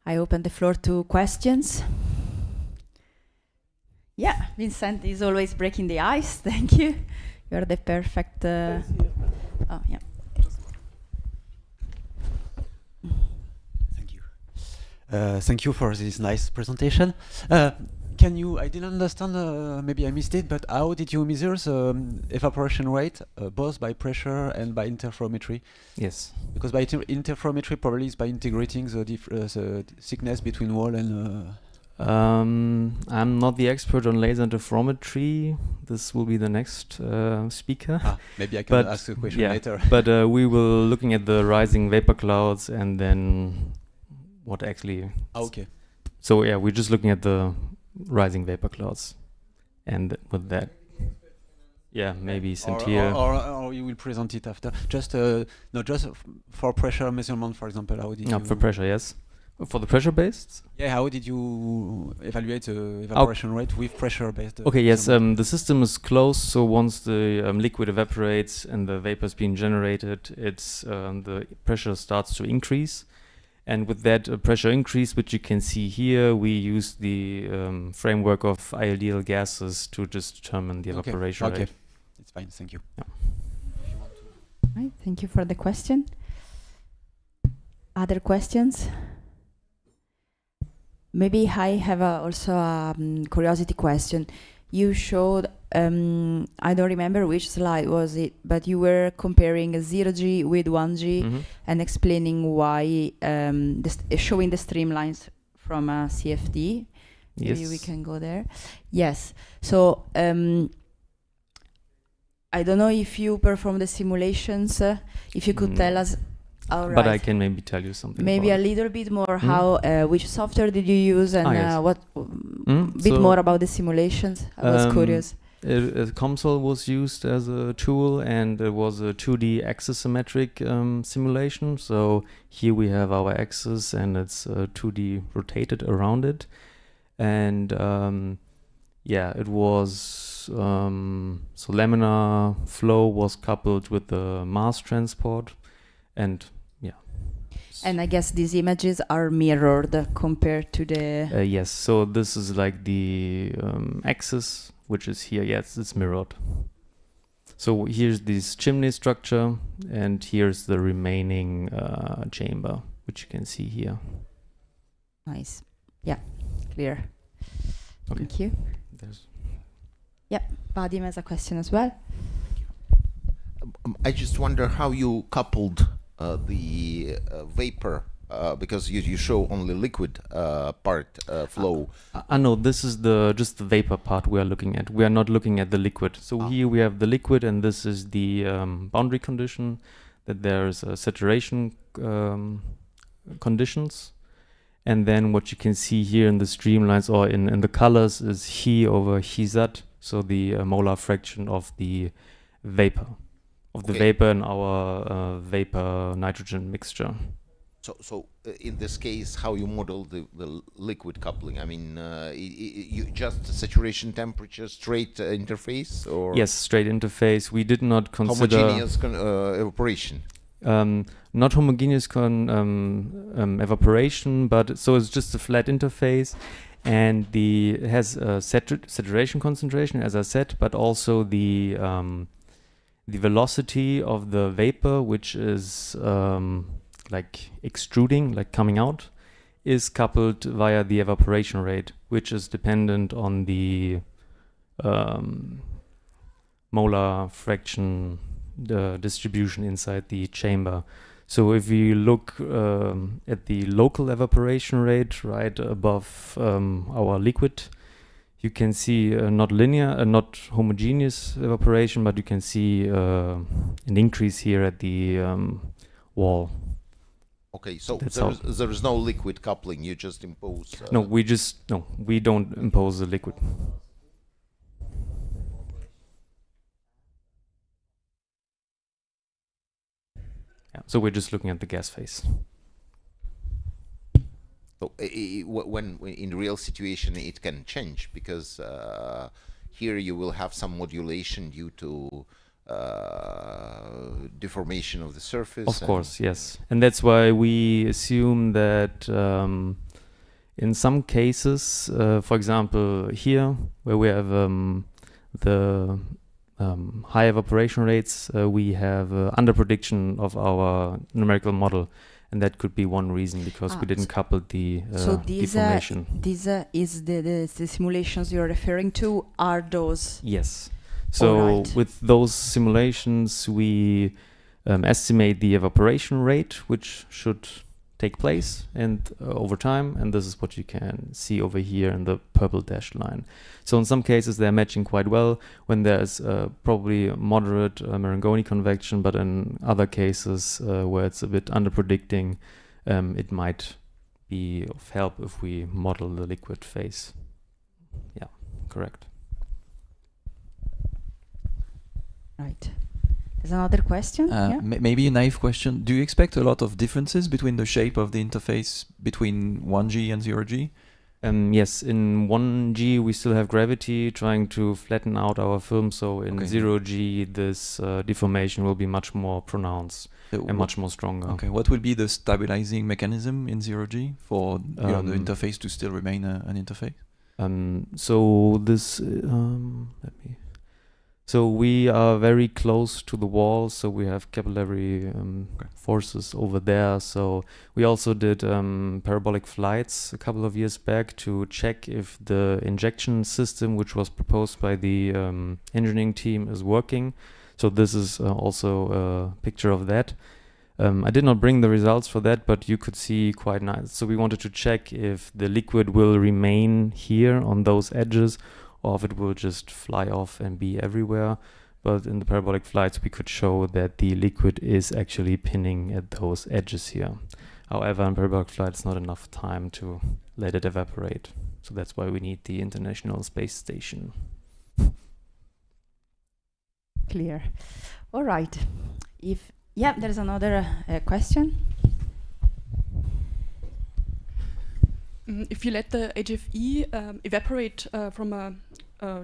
I open the floor to questions. Yeah, Vincent is always breaking the ice. Thank you. You're the perfect. Oh, yeah. Thank you. Thank you for this nice presentation. I didn't understand, maybe I missed it, but how did you measure the evaporation rate, both by pressure and by interferometry? Yes. Because by interferometry probably is by integrating the thickness between wall and... I'm not the expert on laser interferometry. This will be the next speaker. Maybe I can ask a question later. But we will looking at the rising vapor clouds and then what actually... okay. So yeah, we're just looking at the rising vapor clouds, and with that, yeah, maybe sent here. Or you will present it after. Just just for pressure measurement, for example. How did you? For pressure, yes. For the pressure based. Yeah. How did you evaluate the evaporation rate with pressure based? Okay. Yes. The system is closed, so once the liquid evaporates and the vapor is being generated, it's the pressure starts to increase. And with that pressure increase, which you can see here, we use the framework of ideal gases to just determine the evaporation rate. It's fine, thank you. Yeah. Right, thank you for the question. Other questions? Maybe I have also a curiosity question. You showed, I don't remember which slide was it, but you were comparing a 0G with 1G and explaining why, showing the streamlines from a CFD. Yes. Maybe we can go there. Yes. So I don't know if you perform the simulations, if you could tell us. All right. But I can maybe tell you something. Maybe a little bit more how, which software did you use, and yes. what bit more about the simulations. I was curious. COMSOL was used as a tool, and it was a 2D axisymmetric simulation. So here we have our axis, and it's 2D rotated around it. And yeah, it was so laminar flow was coupled with the mass transport, and And I guess these images are mirrored compared to the... Yes, so this is like the axis, which is here. Yes, it's mirrored. So here's this chimney structure, and here's the remaining chamber, which you can see here. Nice. Yeah, clear. Okay. Thank you. There's Vadim has a question as well. I just wonder how you coupled the vapor, because you show only liquid part flow. No, this is just the vapor part we are looking at. We are not looking at the liquid. So here we have the liquid, and this is the boundary condition, that there's saturation conditions. And then what you can see here in the streamlines or in the colors is He over Hzat, so the molar fraction of the vapor. Vapor in our vapor nitrogen mixture. So in this case, how you model the liquid coupling? I mean, you just saturation temperature, straight interface, or yes, straight interface. We did not consider homogeneous evaporation. Not homogeneous evaporation, but so it's just a flat interface, and it has a saturation concentration, as I said, but also the velocity of the vapor, which is like extruding, like coming out, is coupled via the evaporation rate, which is dependent on the molar fraction, the distribution inside the chamber. So if we look at the local evaporation rate right above our liquid, you can see not linear, not homogeneous evaporation, but you can see an increase here at the wall. Okay, so That's there is no liquid coupling. You just impose. We don't impose the liquid. Yeah, so we're just looking at the gas phase. So when in real situation it can change, because here you will have some modulation due to deformation of the surface. Of course, yes. And that's why we assume that in some cases, for example, here, where we have the high evaporation rates, we have underprediction of our numerical model. And that could be one reason, because we didn't couple the deformation. These is the simulations you're referring to, are those? Yes. So with those simulations, we estimate the evaporation rate, which should take place and over time, and this is what you can see over here in the purple dashed line. So in some cases they're matching quite well when there's probably moderate Marangoni convection, but in other cases where it's a bit underpredicting, it might be of help if we model the liquid phase. Yeah, correct. Right. There's another question. Maybe a naive question. Do you expect a lot of differences between the shape of the interface between 1G and 0G? Yes, in 1G we still have gravity trying to flatten out our film, so in 0G this deformation will be much more pronounced and much more stronger. Okay, what will be the stabilizing mechanism in 0G for the interface to still remain an interface? So this, So we are very close to the wall, so we have capillary forces over there. So we also did parabolic flights a couple of years back to check if the injection system, which was proposed by the engineering team, is working. So this is also a picture of that. I did not bring the results for that, but you could see quite nice. So we wanted to check if the liquid will remain here on those edges, or if it will just fly off and be everywhere. But in the parabolic flights we could show that the liquid is actually pinning at those edges here. However, in parabolic flights not enough time to let it evaporate. So that's why we need the International Space Station. Clear. All right. There's another question. If you let the HFE evaporate from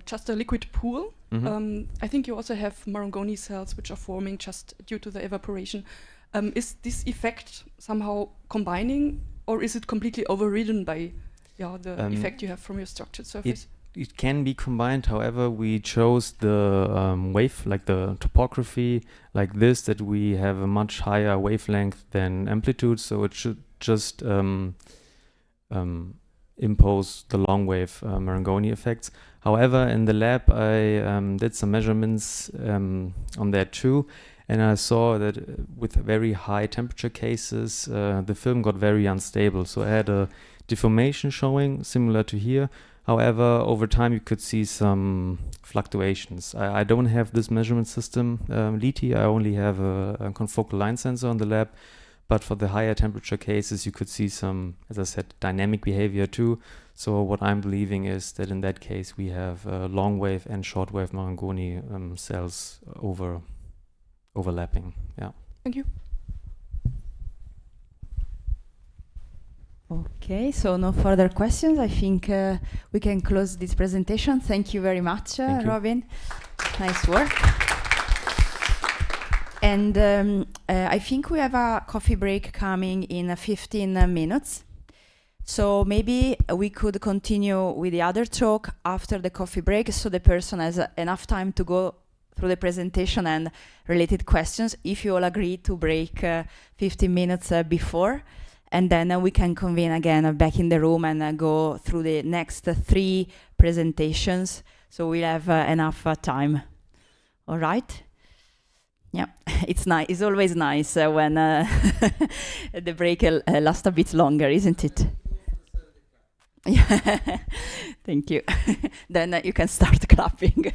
just a liquid pool, I think you also have Marangoni cells which are forming just due to the evaporation. Is this effect somehow combining, or is it completely overridden by the effect you have from your structured surface? It can be combined. However, we chose the wave, like the topography, like this, that we have a much higher wavelength than amplitude, so it should just impose the long wave Marangoni effects. However, in the lab, I did some measurements on that too, and I saw that with very high temperature cases, the film got very unstable. So I had a deformation showing similar to here. However, over time you could see some fluctuations. I don't have this measurement system, LITI. I only have a confocal line sensor on the lab. But for the higher temperature cases, you could see some, as I said, dynamic behavior too. So what I'm believing is that in that case, we have long wave and short wave Marangoni cells overlapping. Yeah. Thank you. Okay, so no further questions. I think we can close this presentation. Thank you very much, Thank you. Robin. Nice work. And I think we have a coffee break coming in 15 minutes. So maybe we could continue with the other talk after the coffee break, so the person has enough time to go through the presentation and related questions, if you all agree to break 15 minutes before. And then we can convene again back in the room and go through the next 3 presentations. So we'll have enough time. All right? Yeah, it's nice. It's always nice when the break lasts a bit longer, isn't it? Yeah. Thank you. Then you can start clapping.